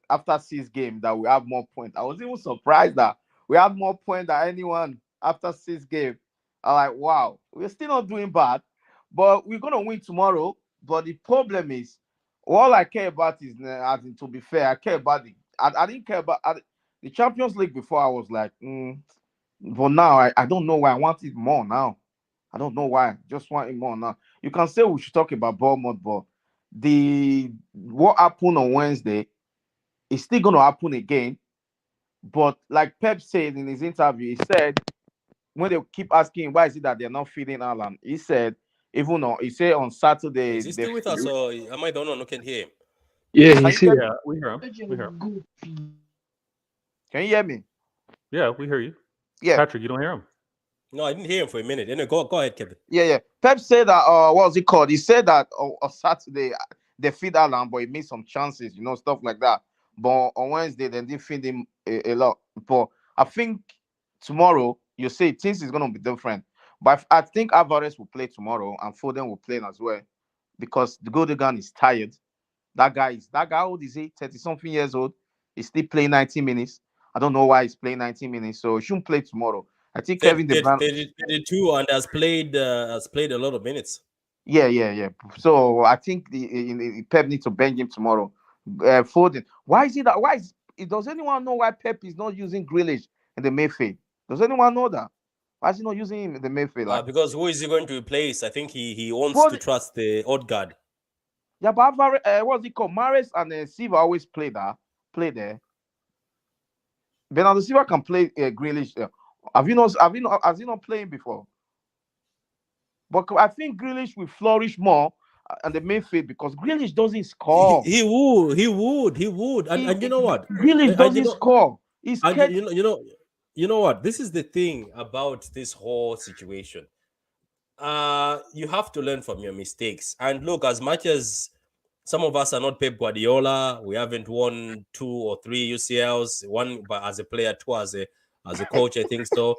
after 6 games that we have more points. I was even surprised that we have more points than anyone after 6 games. I'm like, wow, we're still not doing bad, but we're gonna win tomorrow. But the problem is, all I care about is, as in, to be fair, I care about I didn't care about the Champions League before. I was like, but now I don't know why I want it more now. I don't know why. I just want it more now. You can say we should talk about Bournemouth, but what happened on Wednesday is still going to happen again. But like Pep said in his interview, he said when they keep asking why is it that they're not feeding Alan, he said he said on Saturday. Is he still with us, or am I the only one who can hear him? Yeah, he's here. Yeah, we hear him. Can you hear me? Yeah, we hear you. Yeah, Patrick, you don't hear him. No, I didn't hear him for a minute. Anyway, go ahead, Kevin. Yeah. Pep said that. What was it called? He said that on Saturday they feed Alan, but he made some chances, stuff like that. But on Wednesday they didn't feed him a lot. But I think tomorrow you say things is gonna be different. But I think Alvarez will play tomorrow and Foden will play as well because the Gundogan is tired. That guy, how old is he? 30-something years old. He's still playing 90 minutes. I don't know why he's playing 90 minutes, so he shouldn't play tomorrow. I think Kevin De Bruyne 32 and has played a lot of minutes. Yeah. So I think the Pep needs to bench him tomorrow. Foden. Why is it that? Does anyone know why Pep is not using Grealish in the midfield? Does anyone know that? Why is he not using him in the midfield? Because who is he going to replace? I think he wants to trust the Odegaard. Yeah, but what's it called? Mahrez and Silva always play there. Bernardo Silva can play Grealish. Has he not playing before? But I think Grealish will flourish more on the midfield because Grealish doesn't score. He would. And you know what? Grealish doesn't score. He's and you know what? This is the thing about this whole situation. You have to learn from your mistakes. And look, as much as some of us are not Pep Guardiola, we haven't won 2 or 3 UCLs, one but as a player, 2 as a coach, I think so.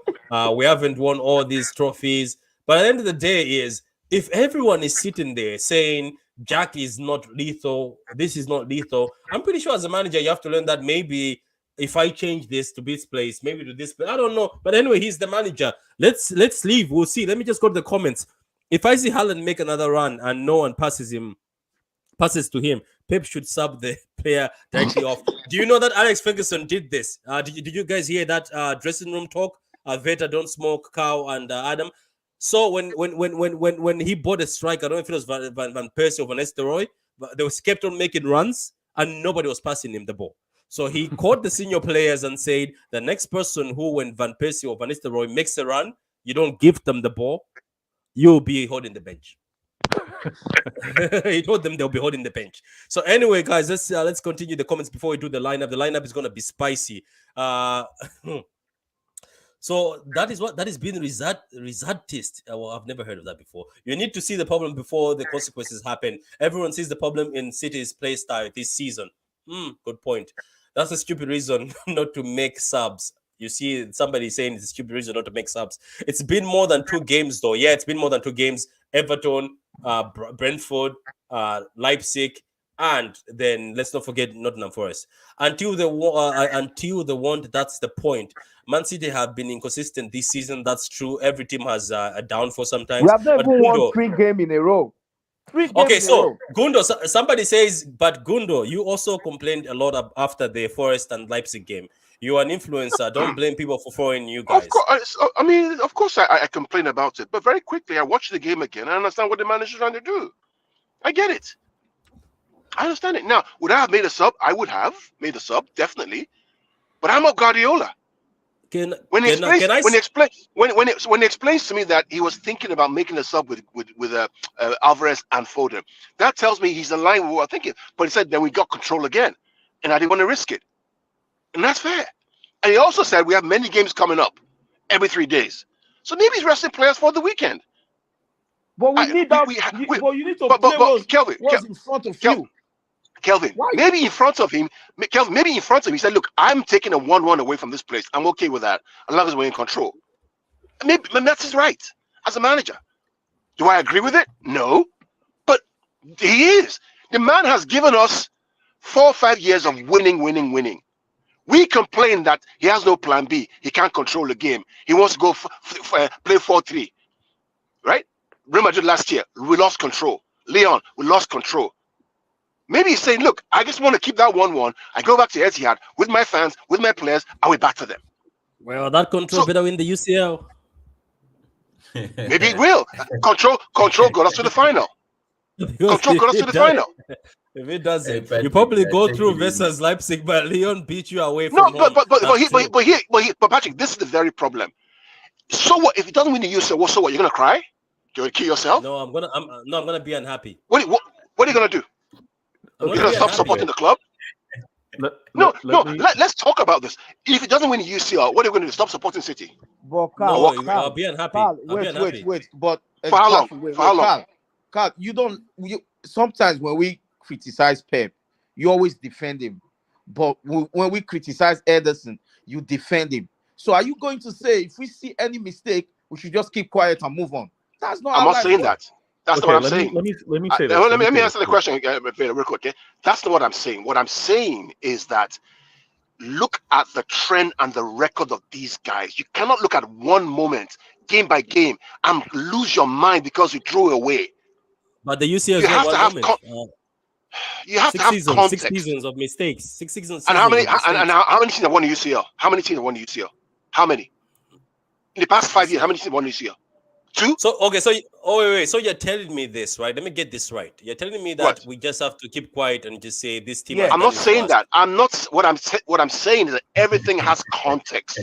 We haven't won all these trophies. But at the end of the day is if everyone is sitting there saying Jack is not lethal, this is not lethal, I'm pretty sure as a manager you have to learn that maybe if I change this to this place, maybe to this place, I don't know. But anyway, he's the manager. Let's leave. We'll see. Let me just go to the comments. If I see Haaland make another run and no one passes to him, Pep should sub the player directly off. Do you know that Alex Ferguson did this? Did you guys hear that dressing room talk? Veta, don't smoke, Karl and Adam. So when he bought a strike, I don't know if it was Van Persie or Van Nistelrooy, but they kept on making runs and nobody was passing him the ball. So he called the senior players and said, the next person who, when Van Persie or Van Nistelrooy makes a run, you don't give them the ball, you'll be holding the bench. He told them they'll be holding the bench. So anyway, guys, let's continue the comments before we do the lineup. The lineup is going to be spicy. So that is being resultist. Well, I've never heard of that before. You need to see the problem before the consequences happen. Everyone sees the problem in City's play style this season. Good point. That's a stupid reason not to make subs. You see somebody saying it's a stupid reason not to make subs. It's been more than 2 games, though. Yeah, it's been more than 2 games. Everton, Brentford, Leipzig, and then let's not forget Nottingham Forest. Until they want, that's the point. Man City have been inconsistent this season. That's true. Every team has a downfall sometimes. We have never won 3 games in a row. 3 games okay, in so a row. Gundo, somebody says, but Gundo, you also complained a lot after the Forest and Leipzig game. You're an influencer. Don't blame people for following you guys. Of course, of course, I complain about it. But very quickly, I watch the game again. I understand what the manager's trying to do. I get it. I understand it. Now, would I have made a sub? I would have made a sub, definitely. But I'm not Guardiola. When he explains to me that he was thinking about making a sub with Alvarez and Foden, that tells me he's in line with what I'm thinking. But he said then we got control again, and I didn't want to risk it, and that's fair. And he also said we have many games coming up every 3 days, so maybe he's resting players for the weekend. But you need to play what's in front of you. Kelvin, maybe in front of him, he said, look, I'm taking a 1-1 away from this place. I'm okay with that, as long as we're in control. Maybe that's his right as a manager. Do I agree with it? No. But he is. The man has given us 4 or 5 years of winning. We complain that he has no plan B. He can't control the game. He wants to go play 4-3. Right? Real Madrid last year, we lost control. Leon, we lost control. Maybe he's saying, look, I just want to keep that 1-1. I go back to Etihad with my fans, with my players, I'll be back to them. Well, that control better win the UCL. Maybe it will. Control got us to the final. Control got us to the final. If it doesn't, you probably go through versus Leipzig, but Leon beat you away from home. But Patrick, this is the very problem. So what if it doesn't win the UCL? So what? You're gonna cry? You're gonna kill yourself? No, I'm gonna be unhappy. What are you gonna do? You're gonna stop supporting the club? Let's talk about this. If it doesn't win the UCL, what are you going to do? Stop supporting City? But I'll be unhappy. Wait. But for how long? Karl, sometimes when we criticize Pep, you always defend him. But when we criticize Ederson, you defend him. So are you going to say if we see any mistake, we should just keep quiet and move on? That's not. I'm not saying that. That's not what I'm saying. Let me say this. Let me answer the question real quick. Okay? That's not what I'm saying. What I'm saying is that look at the trend and the record of these guys. You cannot look at one moment, game by game, and lose your mind because you threw away. But the UCL is not one moment. You have to have context. 6 seasons of mistakes. 6 seasons. And how many teams have won the UCL? How many teams have won the UCL? How many? In the past 5 years, how many teams have won the UCL? 2? So Oh wait. So you're telling me this, right? Let me get this right. You're telling me that What? we just have to keep quiet and just say this team Yeah. has I'm done not it for saying us. that. I'm not. What I'm saying is that everything has context,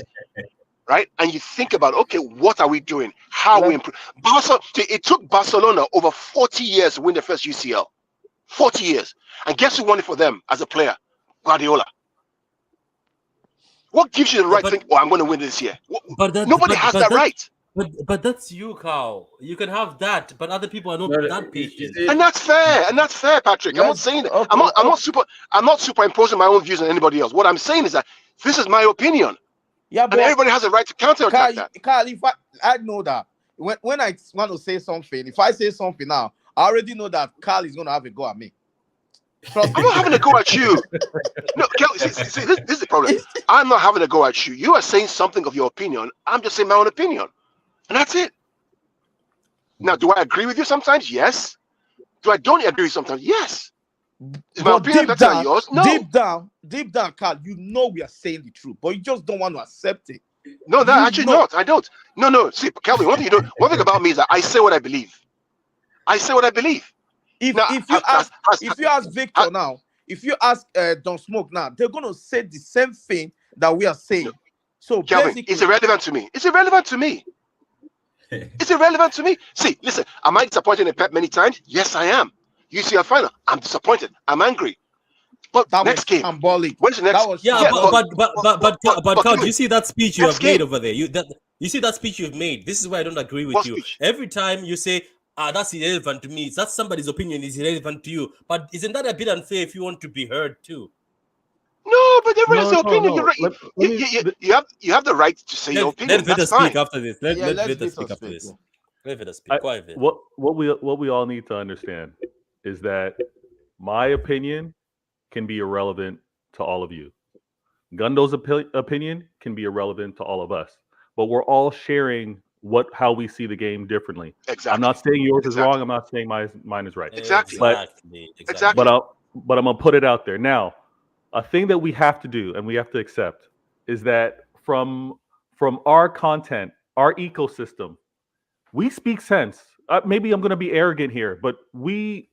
right? And you think about, okay, what are we doing? How we Let, improve? It took Barcelona over 40 years to win their first UCL. 40 years, and guess who won it for them as a player? Guardiola. What gives you the Yeah, right to think? Oh, I'm going to win this year. but that Nobody has that right, but that's you, Karl. You can have that, but other people are not No, that you patient. see, and that's fair. And that's fair, Patrick. I'm not let's saying that. okay. I'm not superimposing my own views on anybody else. What I'm saying is that this is my opinion, Yeah, and but everybody has a right to counterattack that. Carl, if I know that when I want to say something, if I say something now, I already know that Carl is gonna have a go at me. Trust I'm me. not having a go at you. No, Kelly, see, this is the problem. I'm not having a go at you. You are saying something of your opinion. I'm just saying my own opinion, and that's it. Now, do I agree with you sometimes? Yes. Do I don't agree sometimes? Yes. Is my But opinion better than yours? No. deep down, Carl, you know we are saying the truth, but you just don't want to accept it. No, that You actually know. not. I don't. No. See, Kelvin, one thing you don't. One thing about me is that I say what I believe. I say what I believe. If Now, you ask Victor now, if you ask Don Smoke now, they're gonna say the same thing that we are saying. So Kelvin, basically, it's irrelevant to me. It's irrelevant to me. It's irrelevant to me. See, listen, am I disappointed in Pep many times? Yes, I am. UCL final, I'm disappointed. I'm angry. But that was next game, shambolic. when's the next? That was Yeah, Yeah, but Carl, do Kelvin, you see that speech you next have made game, over there? You see that speech you've made. This is why I don't agree with what you. speech? Every time you say, that's irrelevant to me. That's somebody's opinion is irrelevant to you. But isn't that a bit unfair if you want to be heard too? No, but everyone has No, their no, opinion. You're no. right. You have the right to say your Let opinion. Vita That's speak fine. after this. Let let's Vita Victor speak after speak. this. Let Vita speak. Quiet, Vita. What we all need to understand is that my opinion can be irrelevant to all of you. Gundo's opinion can be irrelevant to all of us, but we're all sharing how we see the game differently. Exactly. I'm not saying yours is Exactly. wrong. I'm not saying mine is right. Exactly. Exactly. But I'm gonna put it out there now. A thing that we have to do and we have to accept is that from our content, our ecosystem, we speak sense. Maybe I'm gonna be arrogant here, but we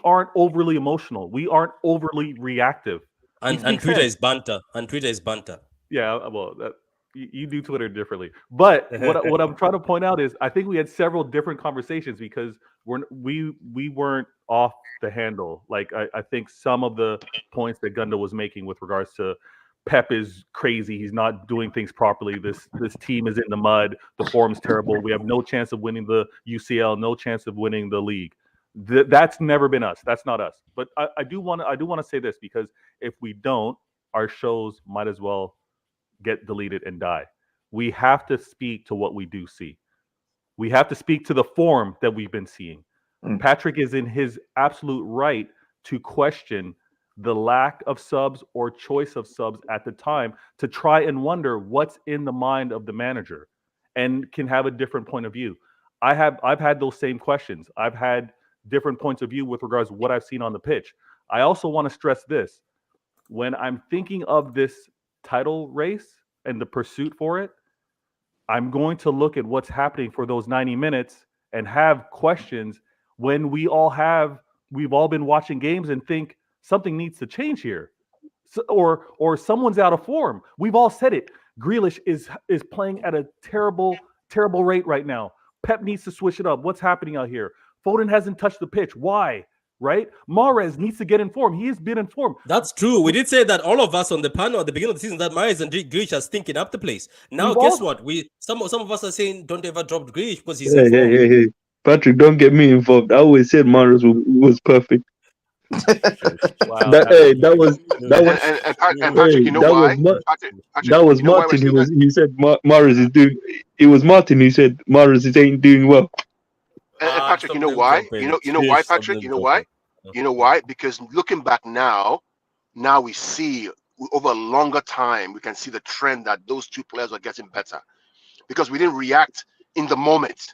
aren't overly emotional. We aren't overly reactive. And Twitter is banter. And Twitter is banter. Yeah, well, you do Twitter differently. But what I'm trying to point out is I think we had several different conversations because we weren't off the handle. Like I think some of the points that Gundo was making with regards to Pep is crazy. He's not doing things properly. This team is in the mud. The form's terrible. We have no chance of winning the UCL. No chance of winning the league. That's never been us. That's not us. But I do want to say this because if we don't, our shows might as well get deleted and die. We have to speak to what we do see. We have to speak to the form that we've been seeing. Patrick is in his absolute right to question the lack of subs or choice of subs at the time to try and wonder what's in the mind of the manager and can have a different point of view. I've had those same questions. I've had different points of view with regards to what I've seen on the pitch. I also want to stress this. When I'm thinking of this title race and the pursuit for it, I'm going to look at what's happening for those 90 minutes and have questions when we've all been watching games and think something needs to change here. Or someone's out of form. We've all said it. Grealish is playing at a terrible rate right now. Pep needs to switch it up. What's happening out here? Foden hasn't touched the pitch. Why? Right? Mahrez needs to get informed. He has been informed. That's true. We did say that all of us on the panel at the beginning of the season that Mahrez and Grealish are stinking up the place. Now, guess what? Some of us are saying don't ever drop Grealish because he's informed. Hey. Patrick, don't get me involved. I always said Mahrez was perfect. Wow, that was and Patrick, you know why? That was Martin who said Mahrez is doing. It was Martin who said Mahrez ain't doing well. And Patrick, you know why? You know why, Patrick? You know why? You know why? Because looking back now we see over a longer time we can see the trend that those two players are getting better because we didn't react in the moment.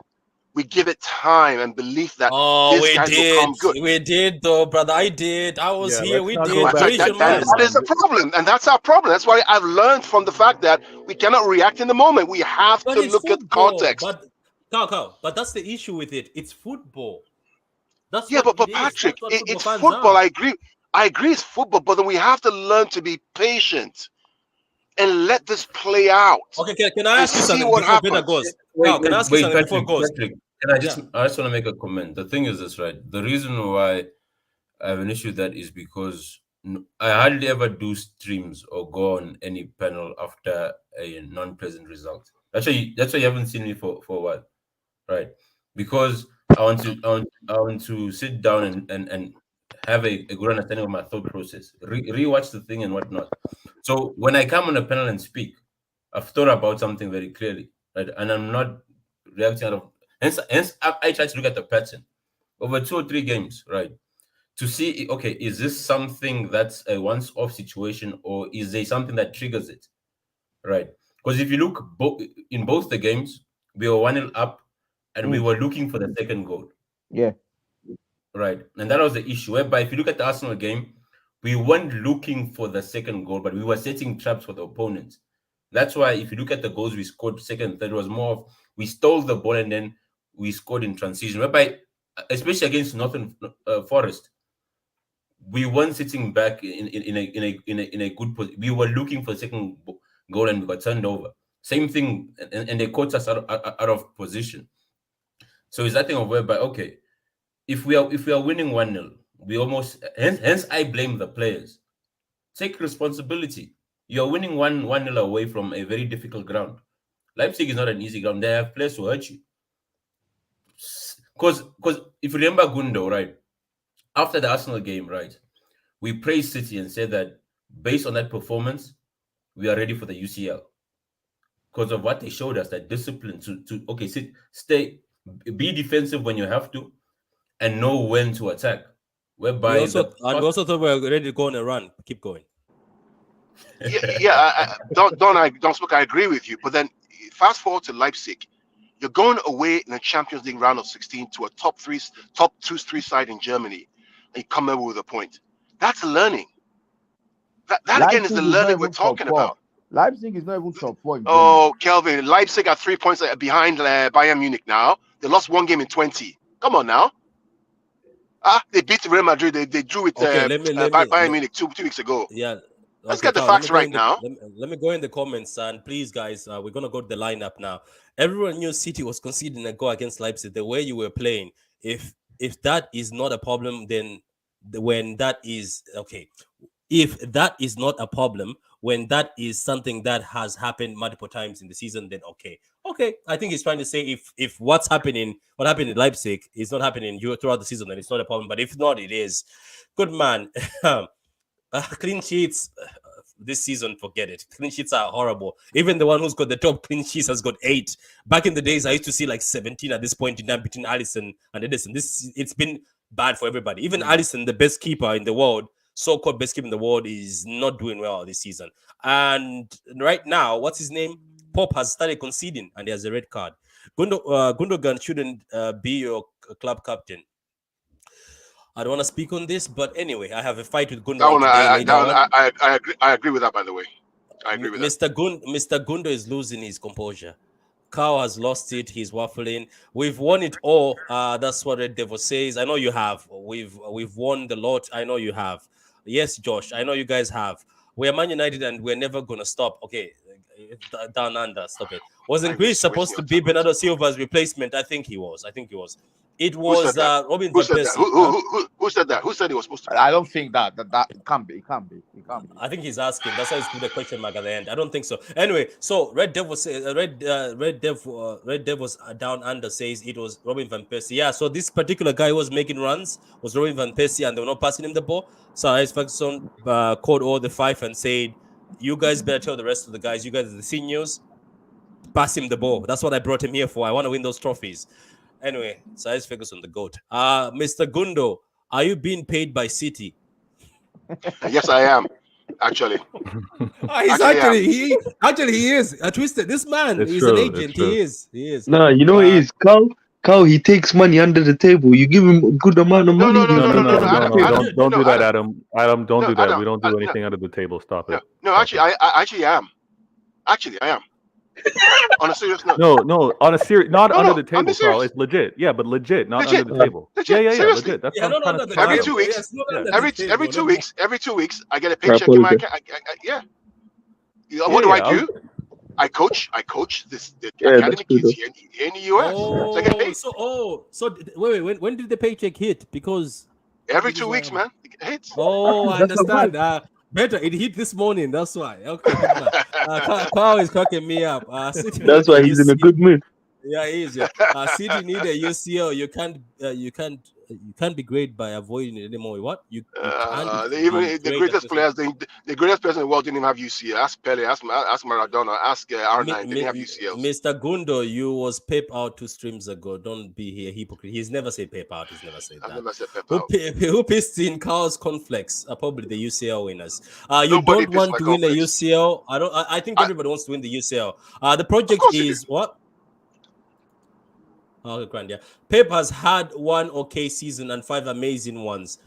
We give it time and belief that these guys will come good. We did, though, brother. I did. I was here. We did. That is the problem, and that's our problem. That's why I've learned from the fact that we cannot react in the moment. We have to look at context. Carl, but that's the issue with it. It's football. That's Yeah, what but it is. Patrick, That's what football it's fans football. are. I agree, it's football, but then we have to learn to be patient and let this play out Okay, can I and ask you see something what before Peter happens. goes? Carl, can I ask you something before it goes? Patrick. Yeah. I just want to make a comment. The thing is this, right? The reason why I have an issue with that is because I hardly ever do streams or go on any panel after a non-present result. That's why you haven't seen me for a while, right? Because I want to sit down and have a good understanding of my thought process, rewatch the thing and whatnot. So when I come on a panel and speak, I've thought about something very clearly, right? And I'm not reacting out of hence I try to look at the pattern over 2 or 3 games, right? To see, okay, is this something that's a once-off situation or is there something that triggers it, right? Because if you look in both the games, we were 1-0 up and we were looking for the second goal, Yeah. right? And that was the issue. Whereby if you look at the Arsenal game, we weren't looking for the second goal, but we were setting traps for the opponents. That's why if you look at the goals we scored second, third, was more of we stole the ball and then we scored in transition. Whereby, especially against Northern Forest, we weren't sitting back in a good position. We were looking for the second goal and we got turned over. Same thing, and they caught us out of position. So it's that thing of whereby, okay, if we are winning 1-0, we almost hence I blame the players. Take responsibility. You're winning 1-0 away from a very difficult ground. Leipzig is not an easy ground. They have players who hurt you. Because if you remember Gundo, right, after the Arsenal game, right, we praised City and said that based on that performance, we are ready for the UCL. Because of what they showed us, that discipline to stay, be defensive when you have to, and know when to attack. Whereby we also thought we were ready to go on a run. Keep going. Don't speak. I agree with you. But then fast forward to Leipzig, you're going away in the Champions League round of 16 to a top 2-3 side in Germany, and you come over with a point. That's learning. That again is the learning we're talking about. Leipzig is not even top 4. Oh, Kelvin, Leipzig are 3 points behind Bayern Munich now. They lost 1 game in 20. Come on now. They beat Real Madrid. They drew with Bayern Munich two weeks ago. Yeah. Let's get the facts right now. Let me go in the comments, and please, guys, we're gonna go to the lineup now. Everyone knew City was conceding a goal against Leipzig. The way you were playing, if that is not a problem, then when that is okay, if that is not a problem, when that is something that has happened multiple times in the season, then okay. I think he's trying to say if what happened in Leipzig is not happening throughout the season, then it's not a problem. But if not, it is. Good man. Clean sheets this season, forget it. Clean sheets are horrible. Even the one who's got the top clean sheets has got 8. Back in the days, I used to see like 17 at this point in time between Alisson and Edison. It's been bad for everybody. Even Alisson, the best keeper in the world, so-called best keeper in the world, is not doing well this season. And right now, what's his name? Pop has started conceding, and he has a red card. Gundogan shouldn't be your club captain. I don't want to speak on this, but anyway, I have a fight with Gundogan today. I agree with that, by the way. I agree with that. Mr. Gundo is losing his composure. Karl has lost it. He's waffling. We've won it all. That's what Red Devil says. I know you have. We've won the lot. I know you have. Yes, Josh. I know you guys have. We are Man United, and we're never gonna stop. Okay, down under. Stop it. Wasn't Greece supposed to be Bernardo Silva's replacement? I think he was. It was Robin van Persie. Who said that? Who said he was supposed to be? I don't think that it can't be. I think he's asking. That's why he's put a question mark at the end. I don't think so. Anyway, so Red Devil says Red Devils down under says it was Robin van Persie. Yeah. So this particular guy who was making runs was Robin van Persie, and they were not passing him the ball. So Alex Ferguson called all the 5 and said, "You guys better tell the rest of the guys. You guys are the seniors. Pass him the ball. That's what I brought him here for. I want to win those trophies." Anyway, Size Ferguson, the GOAT. Mr. Gundo, are you being paid by City? Yes, I am. Actually. He is. Twisted. This man is an agent. He is. No, you know what it is? Karl, he takes money under the table. You give him a good amount of money. No, don't do that, Adam. Adam, don't do that. We don't do anything under the table. Stop it. No, actually, I am. Actually, I am. On a serious note. No. On a serious, not No, under no, the I'm table, being Carl. serious. It's legit. Yeah, but legit, not Legit. under the table. Legit. Yeah. Seriously. Legit. That's Yeah, what I'm not trying under to the find Every out. table. 2 weeks. Yes, not Yeah. under the table. Every not 2 weeks. Every 2 weeks, I get a I paycheck in my apologize. account. Yeah. What do I do? I coach the Yeah, that's academy true kids though. here in the US. So I get paid Wait. When did the paycheck hit? Because every 2 weeks, man. It hits. oh, I That's not bad. understand. Better it hit this morning. That's why. Okay, good man. Karl is cracking me up. City That's need why a he's in a UCL. good mood. Yeah, he is. Yeah. City need a UCL. You can't be great by avoiding it anymore. What you can't be Even the great at greatest this. players, the greatest person in the world didn't even have UCL. Ask Pele, ask Maradona, ask R9. They didn't have UCLs. Mr. Gundo, you was Pep out 2 streams ago. Don't be here hypocrite. He's never said Pep out. He's never said I've that. never said Pep Who, out. who pissed in Carl's conflicts are probably the UCL winners. You Nobody don't pissed want my to win the conflicts. UCL. I think everybody wants to win the UCL. The project course you is what? Oh, grand, yeah. Pep has had 1 okay season and 5 amazing ones.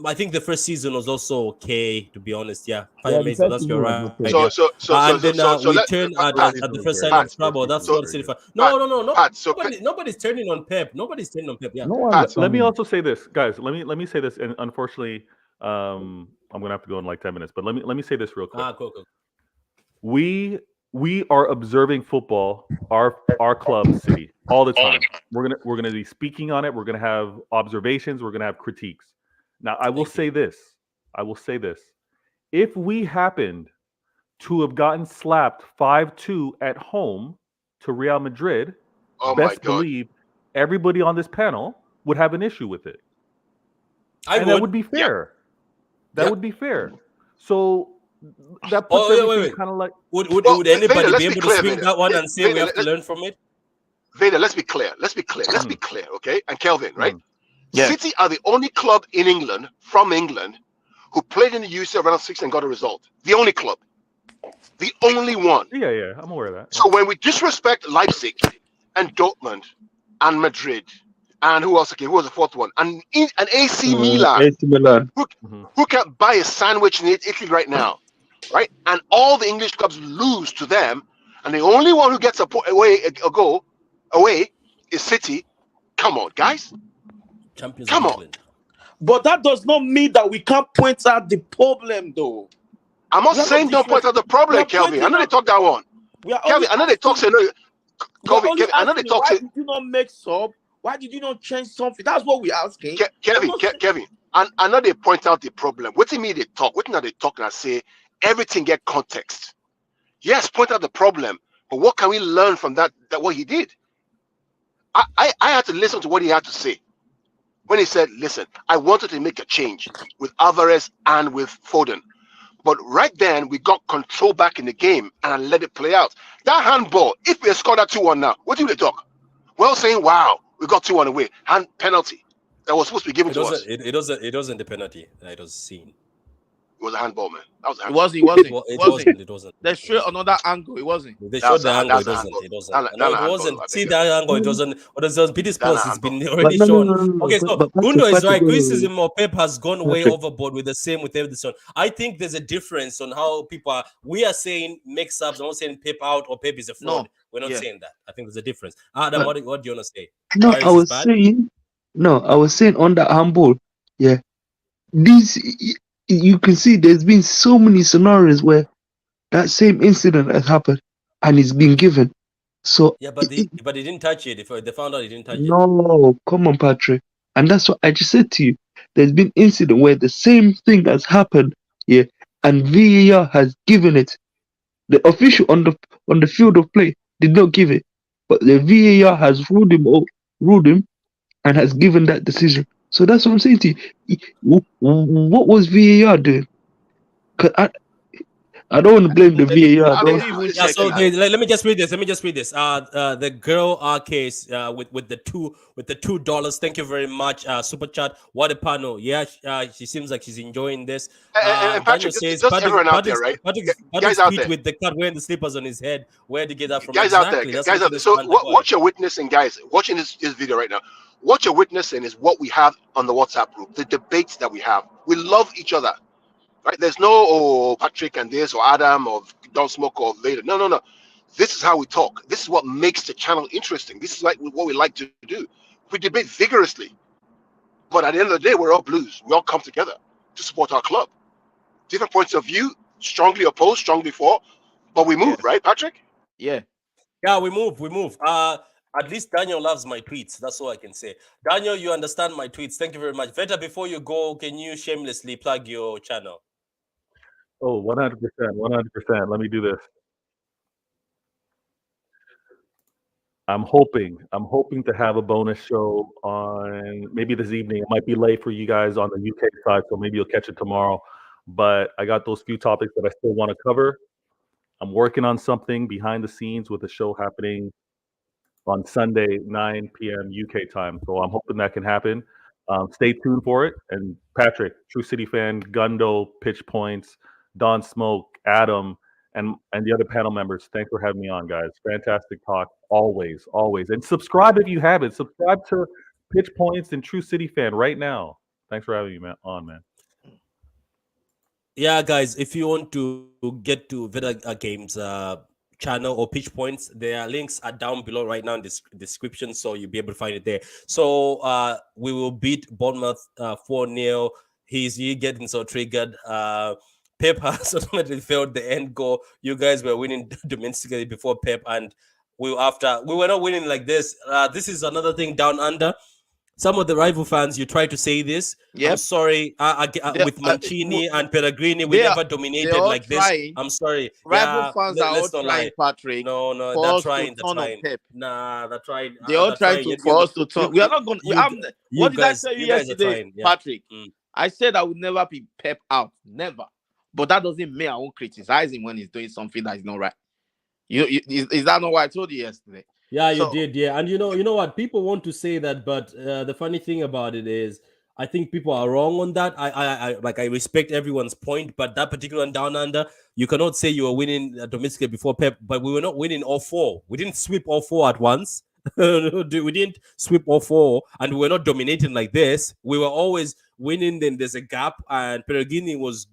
I think the first season was also okay, to be honest. Yeah, 5 Yeah, the amazing. first That's season your was right. okay. And then we let turn at Pat, the first signing Pat, of Strabo. That's so- not City Fan. No. Pat, so Nobody's turning on Pep. Nobody's turning on Pep. Yeah. No one. Pat, Let me also say this, guys. Let me say this, and unfortunately, I'm gonna have to go in like 10 minutes. But let me say this real quick. Cool. We are observing football, our club, City, all the time. We're gonna be speaking on it. We're gonna have observations. We're gonna have critiques. Now, I will say this. If we happened to have gotten slapped 5-2 at home to Real Madrid, oh my best God. believe everybody on this panel would have an issue with it. That would be fair. That would be fair. So that puts everything kind of like. Would Vader, anybody let's be be able clear, to swing Vader. that one and say we Vader, have to learn from it? Vader, let's be clear, okay? And Kelvin, right? Yeah. City are the only club in England, from England, who played in the UCL round of 6 and got a result. The only club. The only one. Yeah, I'm aware of that. So when we disrespect Leipzig and Dortmund and Madrid and who else? Okay, who was the fourth one? And AC Milan, AC Milan. who can buy a sandwich in Italy right now, right? And all the English clubs lose to them, and the only one who gets a goal away is City. Come on, guys. Champions Come of on. England. But that does not mean that we can't point out the problem, though. I'm not We are saying not don't point out the problem, we are Kelvin. I pointing know they out- talk that one. We are Kelvin, only I know they talk asking- say no. we are Kelvin, only I know they asking, talk why say did you not make sub? Why did you not change something? That's what we're asking. Kevin, and I know they point out the problem. What do you mean they talk? What are they talking and say everything get context? Yes, point out the problem, but what can we learn from that what he did? I had to listen to what he had to say. When he said, listen, I wanted to make a change with Alvarez and with Foden. But right then, we got control back in the game and I let it play out. That handball, if we had scored that 2-1 now, what do they talk? Well, saying, wow, we got 2-1 away. Hand penalty that was supposed to be given to us. It wasn't the penalty. It was seen. It was a handball, man. That was a It handball. wasn't. It wasn't. They showed another angle. It wasn't. They That showed was the a- angle. It that's a wasn't. handball. It wasn't. That's a No, it handball, wasn't. I See beg that angle. It wasn't. What is on BT Sports? a It's been handball. already But no, shown. no, no, no, Okay, but- so but Patrick, Gundo is Patrick, right. wait, wait, Criticism of Pep has gone way Patrick. overboard with the same with Everton. I think there's a difference on how people are. We are saying mix ups. I'm not saying Pep out or Pep is a fraud. No. We're not Yeah. saying that. I think there's a difference. Adam, But- what do you want to say? No, Paris I is was bad? saying, on that handball, yeah. You can see there's been so many scenarios where that same incident has happened and it's been given. So Yeah, but he didn't touch it. If they found out he didn't touch it. no, come on, Patrick. And that's what I just said to you. There's been incident where the same thing has happened, yeah, and VAR has given it. The official on the field of play did not give it, but the VAR has ruled him, and has given that decision. So that's what I'm saying to you. What was VAR doing? 'Cause I don't want to blame the VAR. I though. mean, Yeah, so check it. let me just read this. The girl case with the $2. Thank you very much. Super chat. What a panel. Yeah, she seems like she's enjoying this. And Patrick, just everyone out there, right? Guys out tweet there. with the cat wearing the slippers on his head. Where did he get that from? Guys out there, That's guys what out there. this So man what you're witnessing, guys, watching this video right now, what you're witnessing is what we have on the WhatsApp group, the debates that we have. We love each other, right? There's no Patrick and this or Adam or Don't Smoke or later. No. This is how we talk. This is what makes the channel interesting. This is like what we like to do. We debate vigorously, but at the end of the day, we're all Blues. We all come together to support our club. Different points of view, strongly opposed, strongly for, but we move, right, Patrick? Yeah. Yeah, we move. At least Daniel loves my tweets. That's all I can say. Daniel, you understand my tweets. Thank you very much. Veta, before you go, can you shamelessly plug your channel? Oh, 100%, 100%. Let me do this. I'm hoping to have a bonus show on maybe this evening. It might be late for you guys on the UK side, so maybe you'll catch it tomorrow. But I got those few topics that I still want to cover. I'm working on something behind the scenes with a show happening on Sunday, 9 p.m. UK time. So I'm hoping that can happen. Stay tuned for it. And Patrick, True City Fan, Gundo, Pitch Points, Don Smoke, Adam, and the other panel members, thanks for having me on, guys. Fantastic talk, always. And subscribe if you haven't. Subscribe to Pitch Points and True City Fan right now. Thanks for having me man. Yeah, guys, if you want to get to Vatorgames channel or Pitch Points, their links are down below right now in the description, so you'll be able to find it there. So we will beat Bournemouth 4-0. He's getting so triggered. Pep has ultimately failed the end goal. You guys were winning domestically before Pep, and we were not winning like this. This is another thing down under. Some of the rival fans, you try to say this. Yep. I'm sorry. With Mancini and Pellegrini, we never dominated like trying. this. I'm sorry. Rival fans are all trying, Patrick. No, they're trying. Nah, they're trying. They're all trying for us to turn. We are not going. What did I tell you yesterday, Patrick? I said I would never be Pep out, never. But that doesn't mean I won't criticize him when he's doing something that is not right. Is that not what I told you yesterday? Yeah, you did. Yeah, and you know what? People want to say that, but the funny thing about it is, I think people are wrong on that. I respect everyone's point, but that particular down under, you cannot say you were winning domestically before Pep, but we were not winning all four. We didn't sweep all four at once. We didn't sweep all four, and we were not dominating like this. We were always winning. Then there's a gap, and Pellegrini was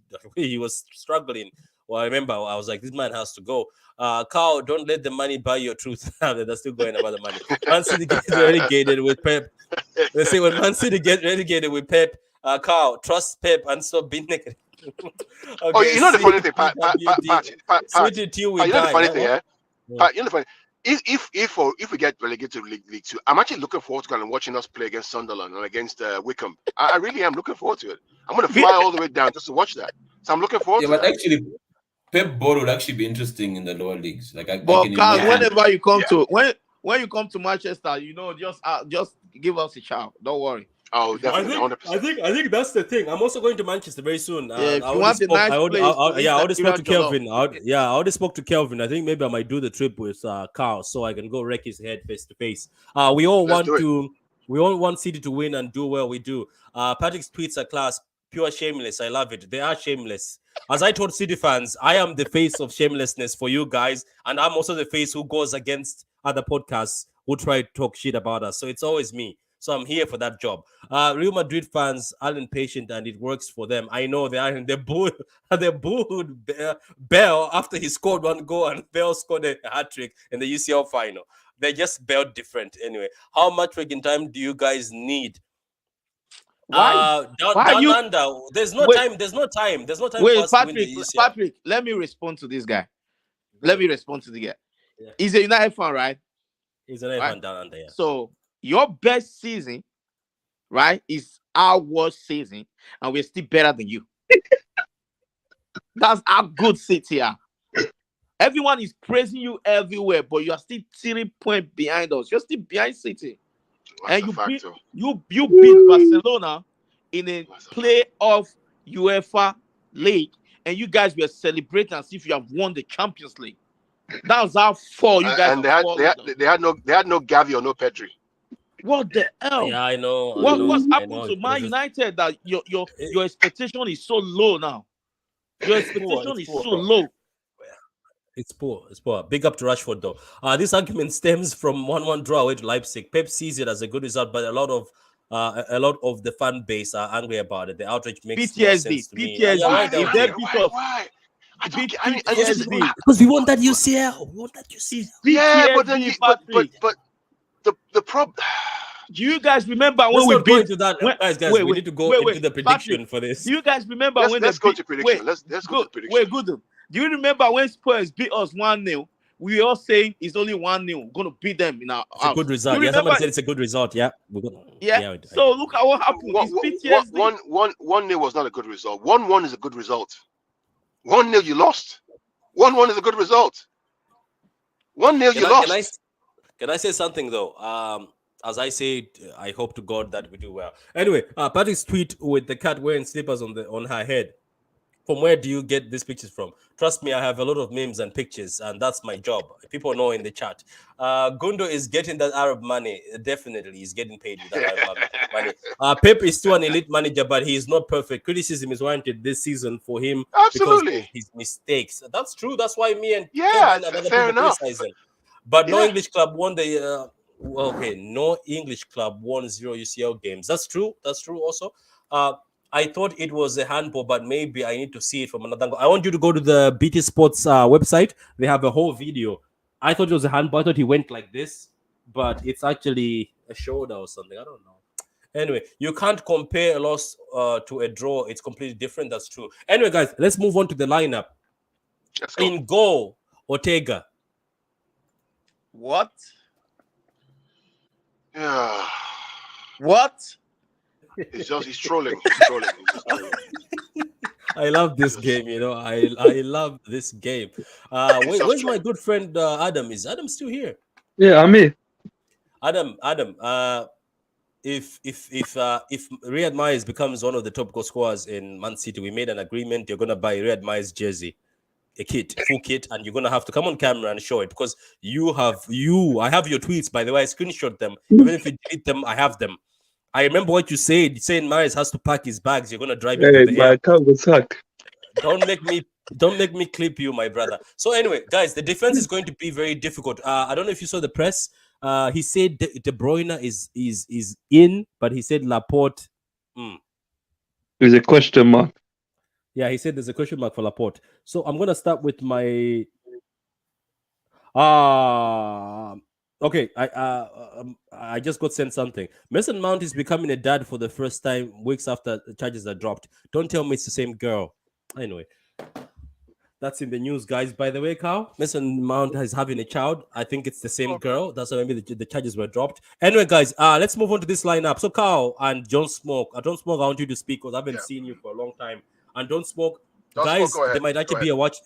struggling. Well, I remember I was like, this man has to go. Karl, don't let the money buy your truth. They're still going about the money. Man City gets relegated with Pep. They say when Man City get relegated with Pep, Karl, trust Pep and stop being negative. Okay, oh, you know the funny thing, Pat. You know the funny thing, yeah? Pat, you know the funny. If we get relegated to League 2, I'm actually looking forward to going and watching us play against Sunderland and against Wickham. I really am looking forward to it. I'm going to fly all the way down just to watch that. So I'm looking forward to that. But actually, Pep board would actually be interesting in the lower leagues. Like, Carl, whenever you come to when you come to Manchester, just give us a shout. Don't worry. Oh, definitely. I think that's the thing. I'm also going to Manchester very soon. I already spoke to Kelvin. I already spoke to Kelvin. I think maybe I might do the trip with Karl, so I can go wreck his head face to face. We all want City to win and do well. We do. Patrick's tweets are class, pure shameless. I love it. They are shameless. As I told City fans, I am the face of shamelessness for you guys, and I'm also the face who goes against other podcasts who try to talk shit about us. So it's always me. So I'm here for that job. Real Madrid fans are impatient, and it works for them. I know they are. They booed Bell after he scored one goal, and Bell scored a hat-trick in the UCL final. They just Bell different. Anyway, how much working time do you guys need? Why? Under. There's no time. There's no time. Wait, Patrick, let me respond to this guy. Yeah. He's a United fan, right? He's a United fan down under. Yeah. So your best season, right, is our worst season, and we're still better than you. That's our good City here. Everyone is praising you everywhere, but you are still 3 points behind us. You're still behind City. And you beat Barcelona in a playoff UEFA League, and you guys were celebrating as if you have won the Champions League. That was how far you guys. And they had no Gavi or no Pedri. What the hell? Yeah, I know. What's happened to Man United that your expectation is so low now? Your expectation is so low. It's poor. Big up to Rashford, though. This argument stems from 1-1 draw away to Leipzig. Pep sees it as a good result, but a lot of the fan base are angry about it. The outrage makes no sense to me. PTSD. I don't beat get. I mean, I just, PTSD. Because we want that UCL. We want that UCL. yeah, but then PTSD, but the problem. Do you guys remember when Let's we not go beat? into that, when- guys. wait, We wait, need to go wait, into wait. the prediction Patrick, for this. do you guys remember when Let's they go beat? to prediction. Wait, Let's go to prediction. wait, good. Do you remember when Spurs beat us 1-0? We were all saying it's only 1-0. Gonna beat them in our It's a house. good result. Do you Yeah, somebody remember? said it's a good result. Yeah, we're good. Yeah. I So do. look at what happened. It's PTSD. 1-0 was not a good result. 1-1 is a good result. 1-0 you lost. 1-1 is a good result. 1-0 you lost. Can I say something though? As I said, I hope to God that we do well. Anyway, Patrick's tweet with the cat wearing slippers on her head. From where do you get these pictures from? Trust me, I have a lot of memes and pictures, and that's my job. People know in the chat. Gundo is getting that Arab money. Definitely, he's getting paid with that Arab money. Pep is still an elite manager, but he is not perfect. Criticism is warranted this season for him because Absolutely. of his mistakes. That's true. That's why me and Yeah, Kevin and other fair people enough. criticize him. But no Yeah. English club won the. No English club won 0 UCL games. That's true. That's true. Also, I thought it was a handball, but maybe I need to see it from another angle. I want you to go to the BT Sports website. They have a whole video. I thought it was a handball. I thought he went like this, but it's actually a shoulder or something. I don't know. Anyway, you can't compare a loss to a draw. It's completely different. That's true. Anyway, guys, let's move on to the lineup. Let's go. In goal, Ortega. What? Yeah. What? He's trolling. He's trolling. I love this game, I love this game. Where's my good friend Adam? Is Adam still here? Yeah, I'm here. Adam. If Riyad Mahrez becomes one of the top goal scorers in Man City, we made an agreement. You're gonna buy Riyad Mahrez jersey, a full kit, and you're gonna have to come on camera and show it because I have your tweets, by the way. I screenshot them. Even if you delete them, I have them. I remember what you said, saying Mahrez has to pack his bags. You're gonna drive him to the My airport. account was hacked. Don't make me clip you, my brother. So anyway, guys, the defense is going to be very difficult. I don't know if you saw the press. He said De Bruyne is in, but he said Laporte. There's a question mark. Yeah, he said there's a question mark for Laporte. So I'm gonna start with my. Okay, I just got sent something. Mason Mount is becoming a dad for the first time weeks after the charges are dropped. Don't tell me it's the same girl. Anyway, that's in the news, guys. By the way, Karl, Mason Mount is having a child. I think it's the same girl. That's why maybe the charges were dropped. Anyway, guys, let's move on to this lineup. So Karl and John Smoke. John Smoke, I want you to speak because I haven't seen you for a long time. And Don't Smoke, guys, there might actually be a watch.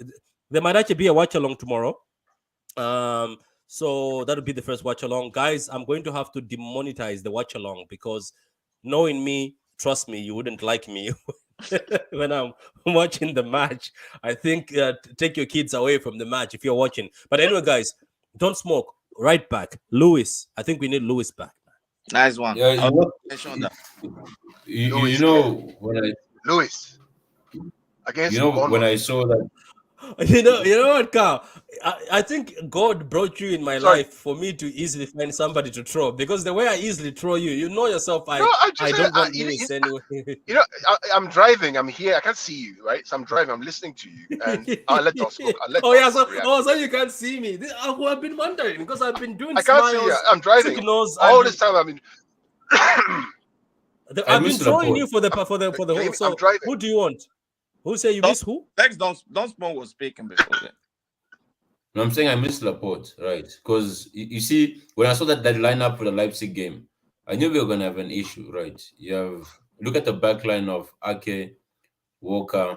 There might actually be a watch along tomorrow. So that'll be the first watch along, guys. I'm going to have to demonetize the watch along because knowing me, trust me, you wouldn't like me when I'm watching the match. I think take your kids away from the match if you're watching. But anyway, guys, Don't Smoke. Right back, Lewis. I think we need Lewis back. Nice one. Yeah, you know when I Lewis against when I saw that. You know what, Karl? I think God brought you in my life for me to easily find somebody to throw because the way I easily throw you, you know yourself. I don't want Lewis anyway. I'm driving. I'm here. I can't see you, right? So I'm driving. I'm listening to you, and I'll let Don Smoke. So you can't see me. I've been wondering because I've been doing. I can't see you. I'm driving all this time. I've been throwing you for the whole. So who do you want? Who say you miss who? Thanks, Don Smoke was speaking before that. No, I'm saying I missed Laporte, right? Because you see, when I saw that lineup for the Leipzig game, I knew we were gonna have an issue, right? Look at the back line of Ake, Walker,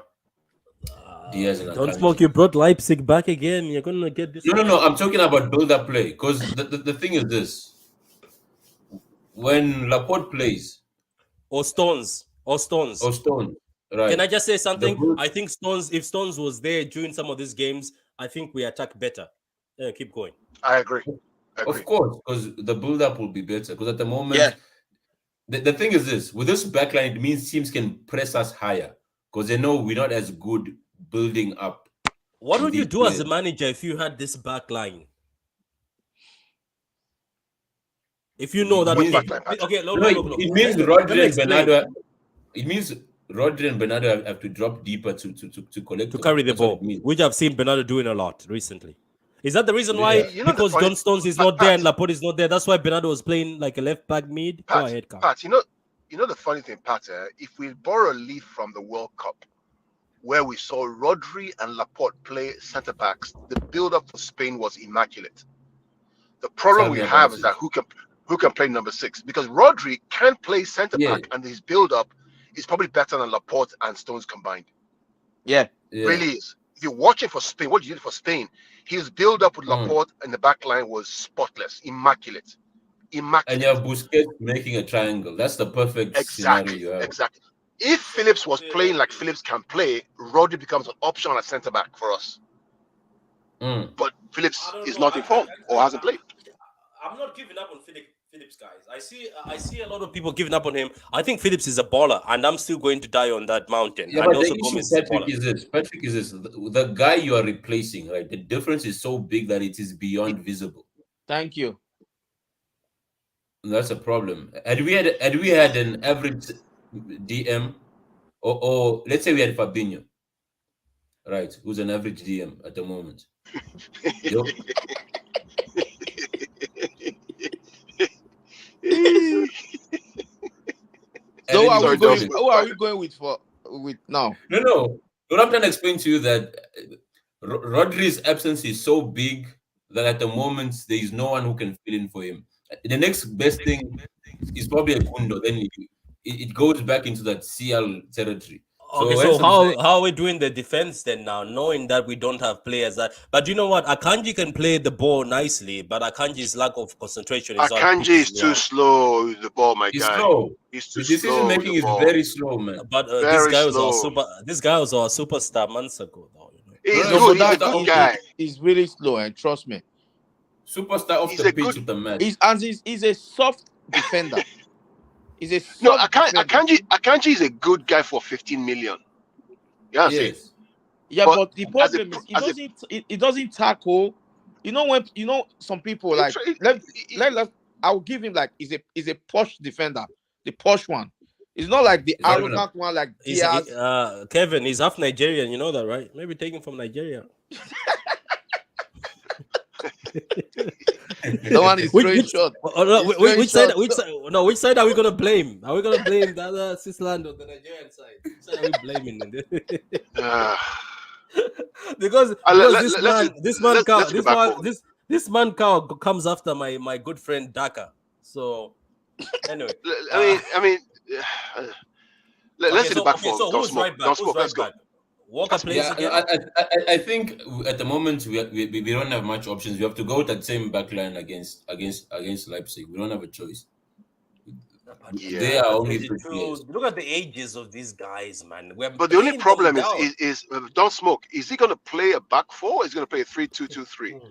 Diaz, and Don't Akanji. Smoke. You brought Leipzig back again. You're gonna get this. No. I'm talking about build-up play. Because the thing is this: when Laporte plays, or Stones. right? Can I just say something? I think if Stones was there during some of these games, I think we attack better. Keep going. I agree. Of course, because the build-up will be better. Because at the moment, the thing is this: with this backline, it means teams can press us higher because they know we're not as good building up. What would you do as a manager if you had this backline? If you know that, It means Rodri and Bernardo. It means Rodri and Bernardo have to drop deeper to collect to carry the That's what ball, it means. which I've seen Bernardo doing a lot recently. Is that the reason why? Yeah. You know the Because funny- John Stones is Pat- not there Pat- and Laporte is not there. That's why Bernardo was playing like a left back mid. Go ahead, Karl. Pat, you know the funny thing, Pat, if we borrow a leaf from the World Cup, where we saw Rodri and Laporte play centre backs, the build-up for Spain was immaculate. The problem Tell we me have about is it. that who can play number 6, because Rodri can play centre Yeah. back, and his build-up is probably better than Laporte and Stones combined. Yeah. Yeah. Really is. If you're watching for Spain, what you did for Spain, his build-up with Laporte in the back line was spotless, immaculate. And you have Busquets making a triangle. That's the perfect scenario you have. Exactly. If Phillips was playing like Phillips can play, Rodri becomes an option at centre back for us. But Phillips is not in form or hasn't played. I'm not giving up on Phillips, guys. I see a lot of people giving up on him. I think Phillips is a baller, and I'm still going to die on that mountain. Yeah, and but also the Gomez issue, is a baller. Patrick is this. The guy you are replacing, right? The difference is so big that it is beyond visible. Thank you. And that's a problem. Had we had an average DM, or let's say we had Fabinho, right? Who's an average DM at the moment? Yo, So and then who are we Sorry, going with now? No. What I'm trying to explain to you that Rodri's absence is so big that at the moment there is no one who can fill in for him. The next best thing is probably a Gundo. Then it goes back into that CL territory. Okay, so how are we doing the defense then now, knowing that we don't have players that? But you know what? Akanji can play the ball nicely, but Akanji's lack of concentration is Akanji is too slow with the ball, my He's guy. slow. He's too The slow. decision with making the is ball. very slow, man. But Very this guy was our superstar months ago, though. You know? He's No, good. but He's a good guy. He's really slow, and trust me. Superstar off He's the a pitch good- with the match. He's a soft defender. He's a soft defender. Akanji is a good guy for 15 million. Yeah, Yes. Yeah, But but the problem is he doesn't tackle. You know when some people like I'll give him like he's a posh defender, the posh one. It's not like the not even arrogant one like Diaz. Kevin, he's half Nigerian. You know that, right? Maybe take him from Nigeria. The one is throwing shot. Which side are we gonna blame? Are we gonna blame the other Switzerland or the Nigerian side? Which side are we blaming? because this man Karl comes after my good friend Daka. So anyway, let's see the back four. So Don't who's smoke. right back? Don't smoke. Who's Let's right go. back? Walker plays again. I think at the moment we don't have much options. We have to go with that same back line against Leipzig. We don't have a choice. Yeah. They are only 3 players. Look at the ages of these guys, man. But the only problem is don't smoke. Is he going to play a back four? Or is he going to play a 3-2-2-3?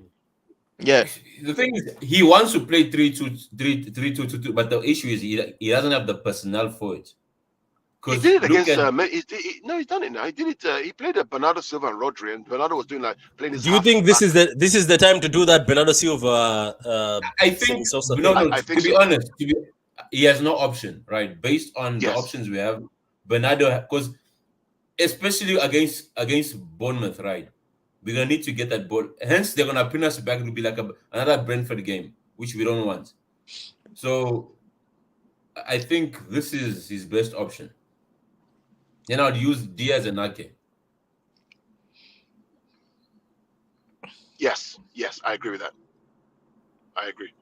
Yeah. The thing is, he wants to play 3-2-2-2, but the issue is he doesn't have the personnel for it. He did it against. He's done it now. He did it. He played Bernardo Silva and Rodri, and Bernardo was doing playing his. Do you think this is the time to do that, Bernardo Silva? I think. To be honest, he has no option, right? Based on the options we have, Bernardo, because especially against Bournemouth, right? We're gonna need to get that ball. Hence, they're gonna pin us back. It'll be like another Brentford game, which we don't want. So, I think this is his best option. Then I'd use Diaz and Ake. Yes, I agree with that. I agree.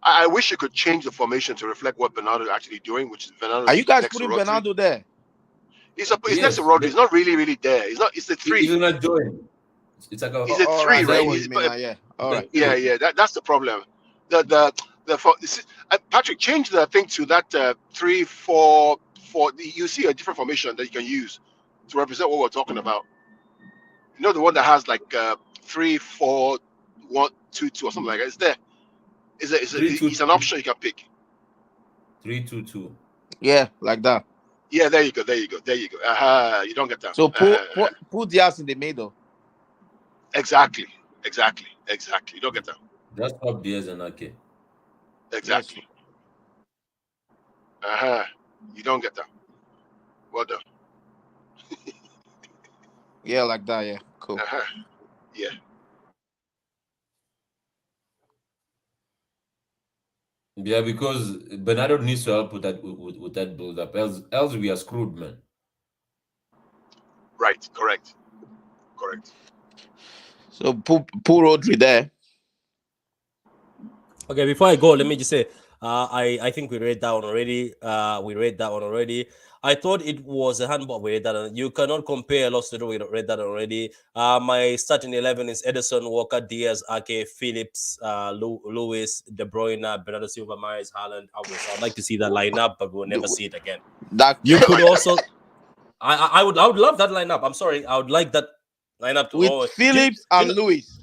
I wish you could change the formation to reflect what Bernardo is actually doing, which is Bernardo. Are you guys putting Bernardo there? He's next to Rodri. He's not really there. He's not. It's the 3. He's not doing. It's like he's a 3, right? Yeah. All right. Yeah. That's the problem. Patrick, change the thing to that 3-4-4. You see a different formation that you can use to represent what we're talking about. You know, the one that has like 3-4-1-2-2 or something like that. It's there. It's an option you can pick. 3-2-2. Yeah, like that. Yeah, there you go. You don't get that. So put Diaz in the middle. Exactly. You don't get that. That's what Diaz and Ake. Exactly. You don't get that. Well done. Yeah, like that. Yeah, cool. Yeah. Yeah, because Bernardo needs to help with that with that build up. Else we are screwed, man. Right. Correct. So pull Rodri there. Okay, before I go, let me just say, I think we read that one already. I thought it was a handball. We read that. You cannot compare loss to do. We read that already. My starting 11 is Edison, Walker, Diaz, Ake, Phillips, Lewis, De Bruyne, Bernardo Silva, Maris, Haaland, Alvarez. I'd like to see that lineup, but we'll never see it again. That You could also, I would love that lineup. I'm sorry, I would like that lineup to with Phillips and Lewis.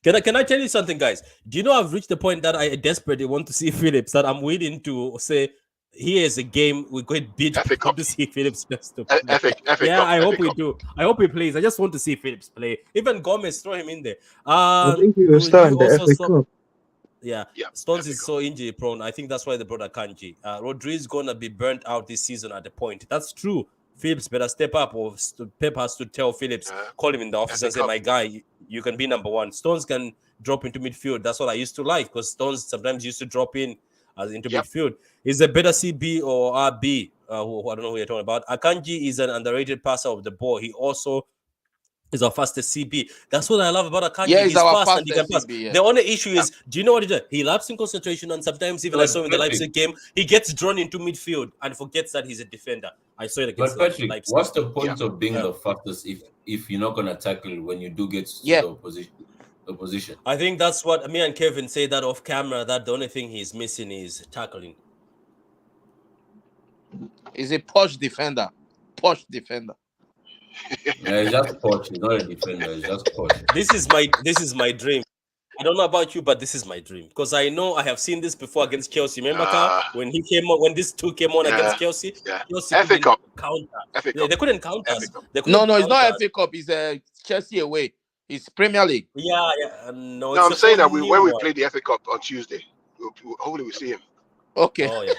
Can I tell you something, guys? Do you know I've reached the point that I desperately want to see Phillips, that I'm waiting to say, here's a game we're going to beat. FA Cup. To see Phillips best to FA yeah, Cup, I hope FA we Cup. do. I hope he plays. I just want to see Phillips play. Even Gomez, throw him in there. I think we were starting the FA Cup. Yeah. Stones is so injury prone. I think that's why they brought Akanji. Rodri is gonna be burnt out this season at the point. That's true. Phillips better step up, or Pep has to tell Phillips, call him in the office and say, my guy, you can be number one. Stones can drop into midfield. That's what I used to like, because Stones sometimes used to drop in into midfield. Is a better CB or RB? I don't know who you're talking about. Akanji is an underrated passer of the ball. He also is our fastest CB. That's what I love about Akanji. Yeah, he's our fast and he can pass. CB, yeah. The only issue is, do you know what he does? He lapses in concentration, and sometimes even I saw him in the Leipzig game, he gets drawn into midfield and forgets that he's a defender. I saw it against Patrick, Leipzig. what's the point of being the fastest if you're not gonna tackle when you do get to the opposition? I think that's what me and Kevin say that off camera, that the only thing he's missing is tackling. He's a posh defender. Yeah, he's just posh. He's not a defender. He's just posh. This is my dream. I don't know about you, but this is my dream, because I know I have seen this before against Chelsea. Remember, Karl, when he came on, when these two came on against Chelsea, Chelsea FA Cup. Counter. They couldn't counter us. No, it's not FA Cup. It's Chelsea away. It's Premier League. Yeah. No, I'm saying that when we play the FA Cup on Tuesday, hopefully we see him. Okay. Oh, yeah.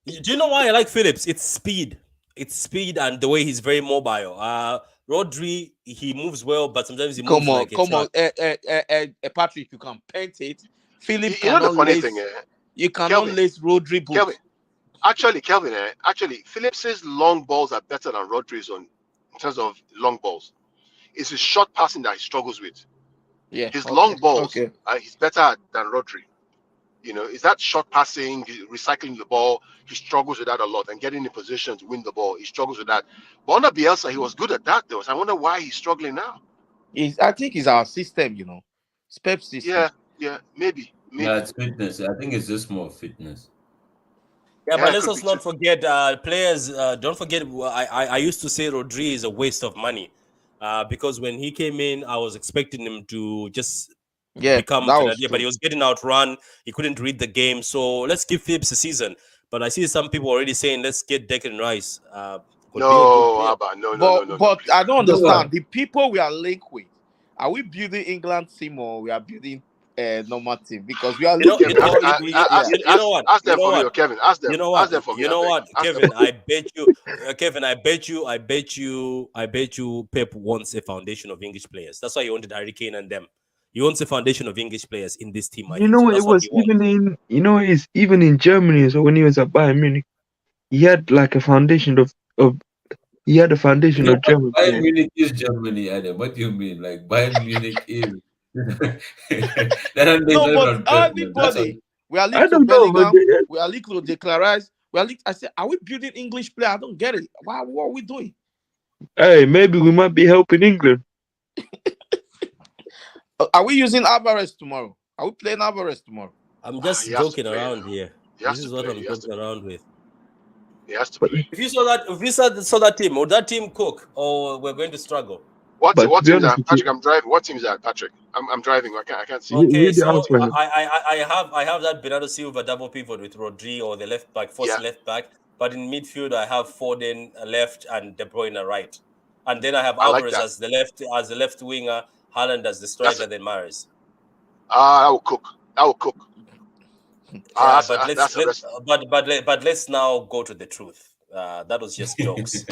Do you know why I like Phillips? It's speed. And the way he's very mobile. Rodri, he moves well, but sometimes he moves like Patrick, you can paint it. Phillips you know the funny thing, you cannot lace Rodri boots. Kelvin, Phillips's long balls are better than Rodri's in terms of long balls. It's his short passing that he struggles with. Yeah, his long balls, he's better than Rodri. You know, is that short passing, recycling the ball. He struggles with that a lot, and getting in position to win the ball. He struggles with that. But under Bielsa, he was good at that, though. So I wonder why he's struggling now. I think it's our system, It's Pep's system. Yeah, maybe. Yeah, it's fitness. I think it's just more fitness. Yeah, but let's also not forget players. Don't forget, I used to say Rodri is a waste of money, because when he came in, I was expecting him to just become but he was getting outrun. He couldn't read the game. So let's give Phillips a season. But I see some people already saying, let's get Declan Rice. No. But I don't understand. The people we are linked with, are we building England team or we are building normal team? Because we are looking. You know what? Ask them for me, Kevin. Ask them. Ask them for me. You know what, Kevin? I bet you, Pep wants a foundation of English players. That's why he wanted Harry Kane and them. He wants a foundation of English players in this team. Even in Germany. So when he was at Bayern Munich, he had like a foundation of German Bayern players. Munich is Germany, Adam. What do you mean? Like Bayern Munich is. Everybody. We are linked to Bellingham. We are linked to Declarise. I said, are we building English player? I don't get it. What are we doing? Hey, maybe we might be helping England. Are we using Alvarez tomorrow? Are we playing Alvarez tomorrow? I'm just joking around here. This is what I'm joking around with. He has to play. If you saw that team, would that team cook, or we're going to struggle? What team is that, Patrick? I'm driving. What team is that, Patrick? I'm driving. I can't see. Okay, so I have that Bernardo Silva double pivot with Rodri or the left back, left back. But in midfield, I have Foden left and De Bruyne right, and then I have Alvarez as the left winger, Haaland as the striker, then Mahrez. I will cook. But let's now go to the truth. That was just jokes.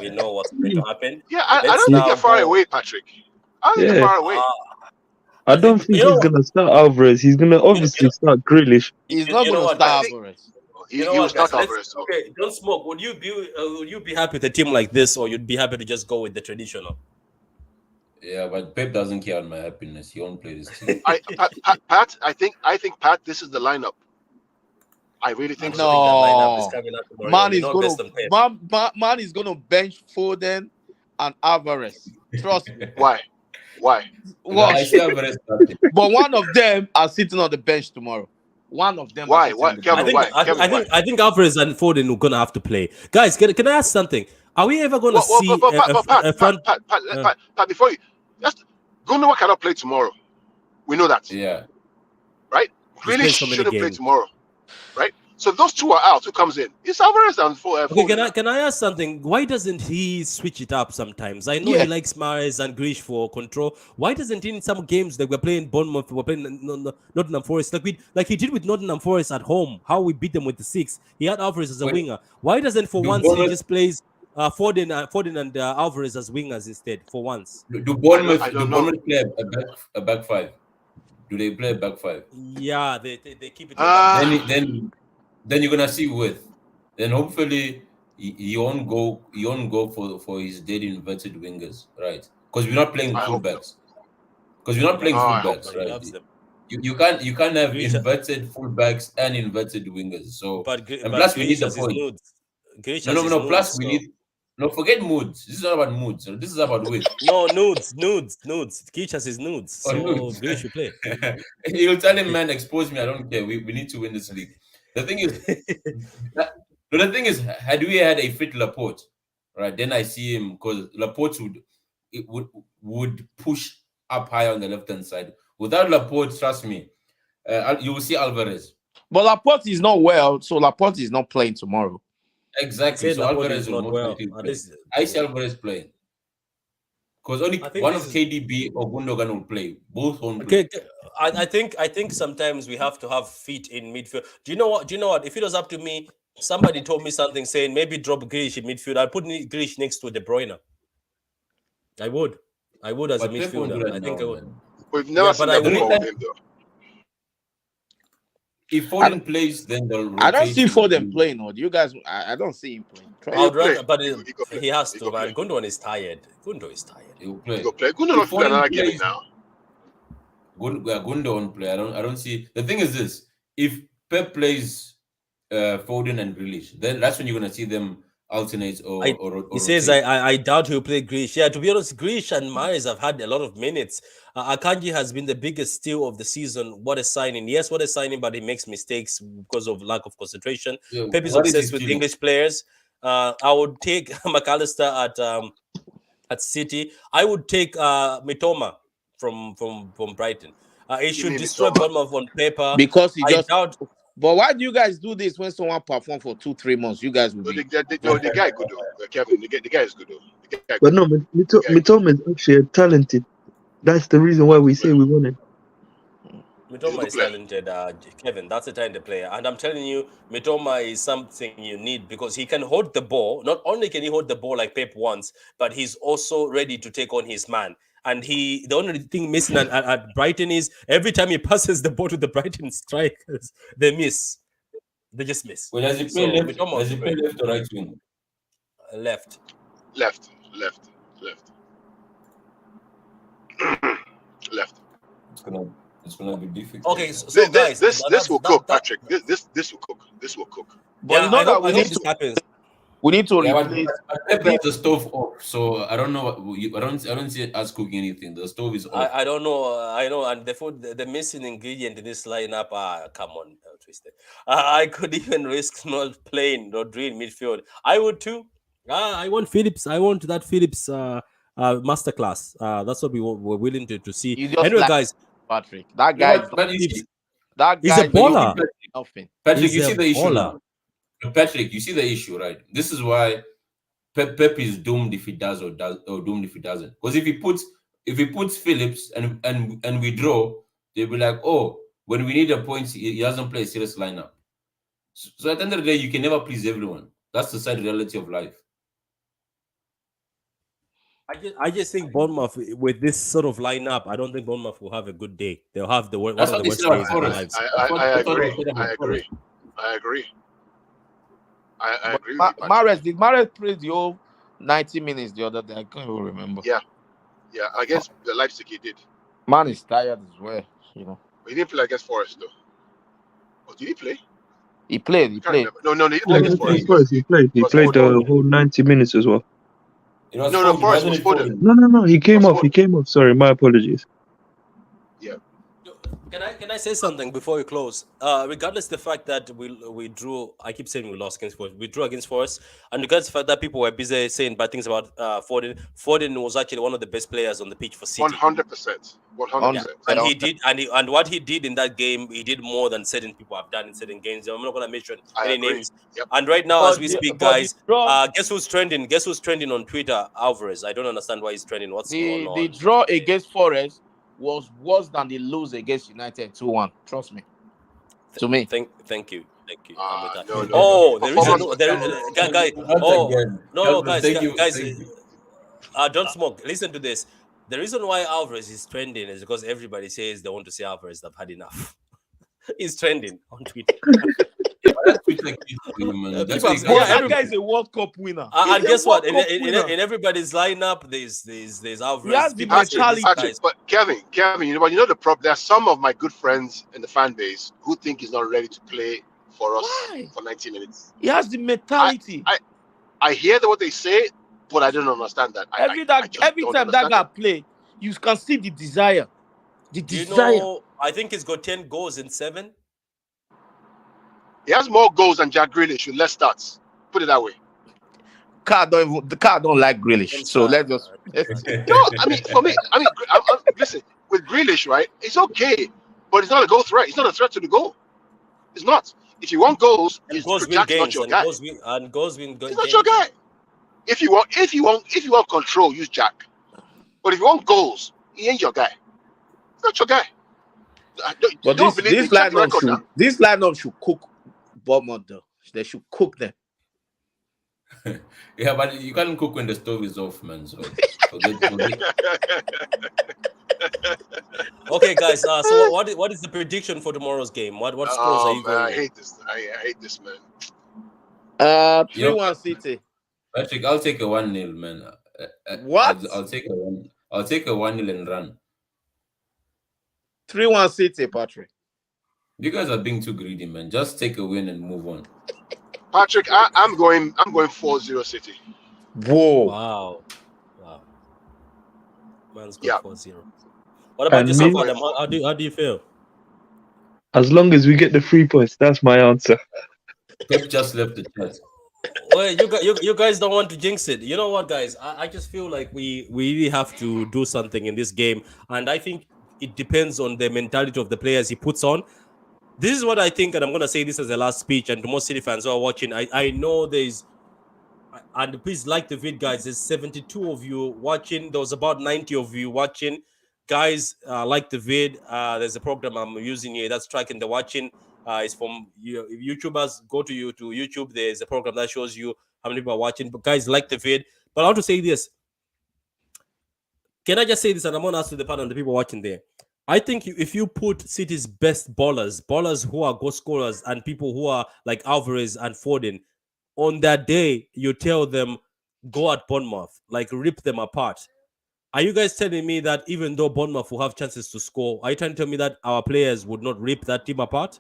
We know what's going to happen. Yeah, I Let's don't think now you're far go. away, Patrick. I don't think Yeah. you're far away. I I don't think think you know he's what? gonna start Alvarez. He's gonna obviously start Grealish. He's not You know gonna what, I start guys? think Alvarez. You know he will what, guys? start Alvarez. Let's okay. Don't smoke. Would you be happy with a team like this, or you'd be happy to just go with the traditional? Yeah, but Pep doesn't care on my happiness. He won't play this team. Pat, I think Pat, this is the lineup. I really I think don't so. think that lineup is No, coming out tomorrow. man You're is not gonna best on Pep. man is gonna bench Foden and Alvarez. Trust me. Why? I Watch. see Alvarez starting. But one of them are sitting on the bench tomorrow. One of them. Why? Are sitting Why? on the Kevin, bench. why? Kevin, why? I think Alvarez and Foden are gonna have to play. Guys, can I ask something? Are we ever gonna see a front? Pat, before you, just Gundogan cannot play tomorrow. We know that, Yeah. right? He's Really played so many shouldn't play games. tomorrow, right? So if those two are out, who comes in? It's Alvarez and Okay, Foden. can I ask something? Why doesn't he switch it up sometimes? I know Yeah. he likes Mahrez and Grealish for control. Why doesn't he in some games like we're playing Bournemouth, we're playing Nottingham Forest, like he did with Nottingham Forest at home? How we beat them with the 6? He had Alvarez as a Wait. winger. Why doesn't for Do once he Bournemouth- just plays Foden and Alvarez as wingers instead for once? Do Bournemouth I don't know. play a back five? Do they play a back five? Yeah, they keep it. Then you're gonna see width. Then hopefully he won't go for his dead inverted wingers, right? Because we're not playing I hope fullbacks. Because we're not playing I hope fullbacks, But he right? loves them. You can't have Grealish- inverted fullbacks and inverted wingers. So But plus we need Grealish the has his point. nudes. Grealish No, has his plus nudes, we so- need forget moods. This is not about moods. This is about width. No, nudes. Grealish has his nudes, so nudes. Grealish should play. You'll tell him, man, expose me. I don't care. We need to win this league. The thing is, had we had a fit Laporte, right? Then I see him because Laporte would push up high on the left hand side. Without Laporte, trust me, you will see Alvarez. But Laporte is not well, so Laporte is not playing tomorrow. Exactly. Said So Laporte Alvarez is will not most well. likely And play. this- I see Alvarez playing. Because only I think one this of is- KDB or Gundogan will play. Both won't play. Okay, I think sometimes we have to have feet in midfield. Do you know what? If it was up to me, somebody told me something saying maybe drop Grealish in midfield. I'd put Grealish next to De Bruyne. I would as But a Pep won't do midfielder. that I think now, I would. man. We've never Yeah, seen but I that before would- with him, though. If Foden plays, then they'll I don't rotate see him. Foden playing, or do you guys? I don't see him playing. Trust He'll I'd rather, play. but He go play. he has He to, go man. play. Gundogan is tired. Gundo is tired. He'll He play. go play. Gundogan If should play Foden another game plays- now. Gundo won't play. I don't see. The thing is this: if Pep plays Foden and Grealish, then that's when you're gonna see them alternate or He says, rotate. I doubt he'll play Grealish. Yeah, to be honest, Grealish and Mahrez have had a lot of minutes. Akanji has been the biggest steal of the season. What a signing. Yes, what a signing, but he makes mistakes because of lack of concentration. Yeah, Pep is what is he obsessed with stealing? English players. I would take McAllister at City. I would take Mitoma from Brighton. He should mean destroy Mitoma? Bournemouth on paper. because he I just. doubt. But why do you guys do this when someone perform for 2-3 months? You guys will No, be. the guy good though. Kevin, the guy is good though. The guy But good. no, Mitoma is actually talented. That's the reason why we say we want him. Mitoma good is player. talented, Kevin. That's a talented player. And I'm telling you, Mitoma is something you need because he can hold the ball. Not only can he hold the ball like Pep wants, but he's also ready to take on his man. And the only thing missing at Brighton is every time he passes the ball to the Brighton strikers, they miss. They just miss. Well, does he So, play left? Mitoma Does he was play great. left or right wing? Left. Left. It's gonna be difficult. Okay, so guys, This will cook, Patrick. This will cook. This will cook. But Yeah, you know I that hope we need this to. happens. We need to Yeah, replace. but Pep has the stove off, so I don't know. I don't see us cooking anything. The stove is off. I don't know. I know, and the food, the missing ingredient in this lineup. Come on, Twisted. I could even risk not playing Rodri in midfield. I would too. I want Phillips. I want that Phillips masterclass. That's what we're willing to see. You just Anyway, like guys, Patrick. That guy. Yeah, but you see, That he's guy a baller. is nothing. Patrick, He's you a see the issue baller. now. Patrick, you see the issue, right? This is why Pep is doomed if he does or doomed if he doesn't. Because if he puts Phillips and we draw, they'll be like, oh, when we need a point, he doesn't play a serious lineup. So at the end of the day, you can never please everyone. That's the sad reality of life. I just think Bournemouth with this sort of lineup, I don't think Bournemouth will have a good day. They'll have one That's of what the they worst said about days of their Forest. lives. I That's what agree. they said about I Forest. agree. I agree. I But agree with you, Patrick. Mahrez played the whole 90 minutes the other day. I can't even remember. Yeah, against the Leipzig he did. Man is tired as well. But he didn't play against Forest though. Or did he play? He played. I can't remember. No, he didn't play Yeah, against against Forest. Forest, he played. He was played the Foden. whole 90 minutes as well. It was No, Foden, Forest wasn't was it Foden. No. He came Was off. He came off. Sorry, my apologies. Can I say something before we close? Regardless the fact that we drew, I keep saying we lost against Forest. We drew against Forest, and regardless the fact that people were busy saying bad things about Foden. Foden was actually one of the best players on the pitch for City. 100%. 100%. And he did, and what he did in that game, he did more than certain people have done in certain games. I'm not going to mention any names. Yep. And right now, as we speak, guys, the guess who's trending? Guess who's trending on Twitter? Alvarez. I don't understand why he's trending. What's going on? the draw against Forest was worse than the lose against United 2-1. Trust me. To me. Thank you. I'm with that. No. Oh, there is Performance a was guy. Once Oh, again, no, Calvin, guys, thank you, guys, thank you. don't smoke. Listen to this. The reason why Alvarez is trending is because everybody says they want to see Alvarez. They've had enough. He's trending on Twitter. That's Twitter keeps doing, man. That's what Yeah, that guy is a World Cup winner. And He's a guess what? World Cup winner. In everybody's lineup, there's Alvarez. He has the People say this mentality. guy's- But Kevin, you know the problem. There are some of my good friends in the fan base who think he's not ready to play for us Why? for 90 minutes. He has the mentality. I hear what they say, but I don't understand that. Every I just time don't that understand guy it. play, you can see the desire. The Do you desire. know? I think he's got 10 goals in 7. He has more goals than Jack Grealish with less stats. Put it that way. The car don't like Grealish. So let's just No, I mean, for me, listen, with Grealish, right, it's okay, but it's not a goal threat. It's not a threat to the goal. It's not. If you want goals, Goals win Jack's not games. your And guy. goals win He's games. not your guy. If you want control, use Jack. But if you want goals, he ain't your guy. He's not your guy. But Don't believe this me, check the lineup record should now. this lineup should cook Bournemouth though. They should cook them. Yeah, but you can't cook when the stove is off, man. So forget. Okay, guys. So what is the prediction for tomorrow's game? What scores are you Man, I going? hate this. I hate this, man. 3-1 City. Patrick, I'll take a 1-0, man. What? I'll take a 1. I'll take a 1-0 and run. 3-1 City, Patrick. You guys are being too greedy, man. Just take a win and move on. Patrick, I'm going 4-0 City. Whoa. Wow. Man's got Yeah. 4-0. What about And yourself, me? Adam? How do you feel? As long as we get the 3 points, that's my answer. Pep just left the chat. Well, you guys don't want to jinx it. You know what, guys? I just feel like we really have to do something in this game, and I think it depends on the mentality of the players he puts on. This is what I think, and I'm going to say this as the last speech, and to most City fans who are watching, I know there's, and please like the vid, guys. There's 72 of you watching. There was about 90 of you watching. Guys, like the vid. There's a program I'm using here that's tracking the watching. It's from YouTubers. Go to YouTube. There's a program that shows you how many people are watching. But guys, like the vid. But I want to say this. Can I just say this? And I'm going to ask the panel and the people watching there. I think if you put City's best ballers who are goal scorers, and people who are like Alvarez and Foden, on that day, you tell them, go at Bournemouth, like rip them apart. Are you guys telling me that even though Bournemouth will have chances to score, are you trying to tell me that our players would not rip that team apart?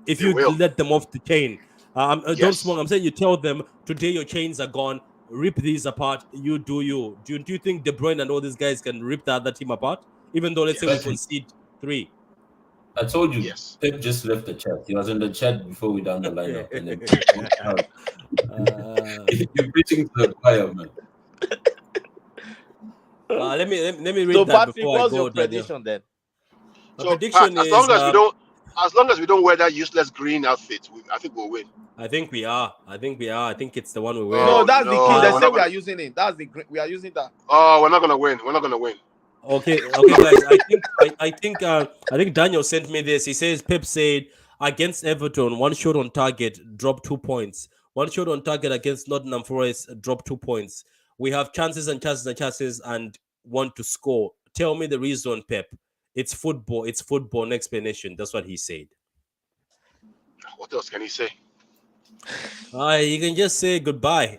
If They you will. let them off the chain. Don't Yes. smoke. I'm saying you tell them, today your chains are gone, rip these apart, you do you. Do you think De Bruyne and all these guys can rip the other team apart? Even though, let's say we Yes. concede 3. I told you, Yes. Pep just left the chat. He was in the chat before we down the lineup. And then you're preaching to the choir, man. Let me read So that Patrick, before I what's go. your prediction then? My So, prediction as is long as we don't wear that useless green outfit, I think we'll win. I think we are. I think it's the one we wear. Oh, No, that's the no, key. They we're say not we are gonna- using it. That's the we are using that. Oh, we're not gonna win. We're not gonna win. Okay, guys. I think Daniel sent me this. He says Pep said against Everton, one shot on target, drop 2 points. One shot on target against Nottingham Forest, drop 2 points. We have chances and chances and chances and want to score. Tell me the reason, Pep. It's football. It's football. No explanation. That's what he said. What else can he say? You can just say goodbye.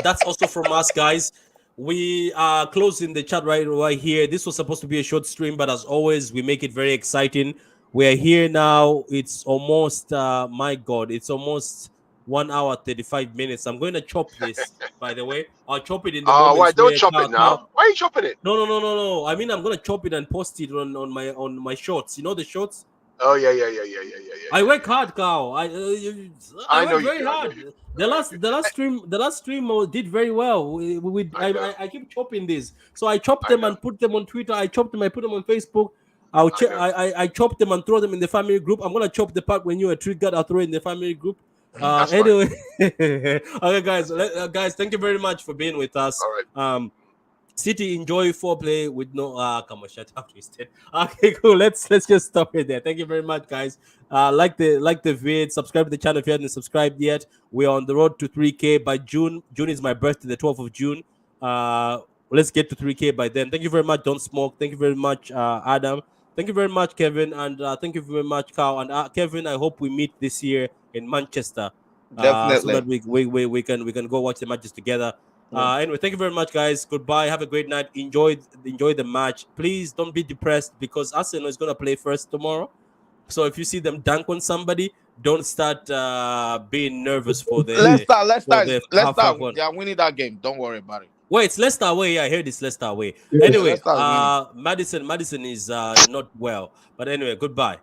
That's also from us, guys. We are closing the chat right here. This was supposed to be a short stream, but as always, we make it very exciting. We are here now. It's almost, my God, it's almost 1 hour 35 minutes. I'm going to chop this, by the way. I'll chop it in the moment. Why don't chop it now? Why are you chopping it? No. I mean, I'm going to chop it and post it on my shorts. You know the shorts? Oh yeah. I work hard, Karl. I know work you very do. hard. The last stream did very well. I keep chopping this, so I chop them and put them on Twitter. I chop them, I put them on Facebook. I chop them and throw them in the family group. I'm gonna chop the part when you are triggered. I'll throw it in the family group. Anyway, okay, guys, thank you very much for being with us. All right. City enjoy foreplay with no come on, shut up, Tristan. Okay, cool. Let's just stop it there. Thank you very much, guys. Like the vid, subscribe to the channel if you haven't subscribed yet. We're on the road to 3K by June. June is my birthday, the 12th of June. Let's get to 3K by then. Thank you very much, Don't Smoke. Thank you very much, Adam. Thank you very much, Kevin, and thank you very much, Karl. And Kevin, I hope we meet this year in Manchester. Definitely. So that we can go watch the matches together. Anyway, thank you very much, guys. Goodbye. Have a great night. Enjoy the match. Please don't be depressed because Arsenal is gonna play first tomorrow. So if you see them dunk on somebody, don't start being nervous for the Leicester. They are winning that game. Don't worry about it. Wait, it's Leicester away. Yeah, I heard it's Leicester away. Yeah. Anyway, Leicester is winning. Madison is not well. But anyway, goodbye.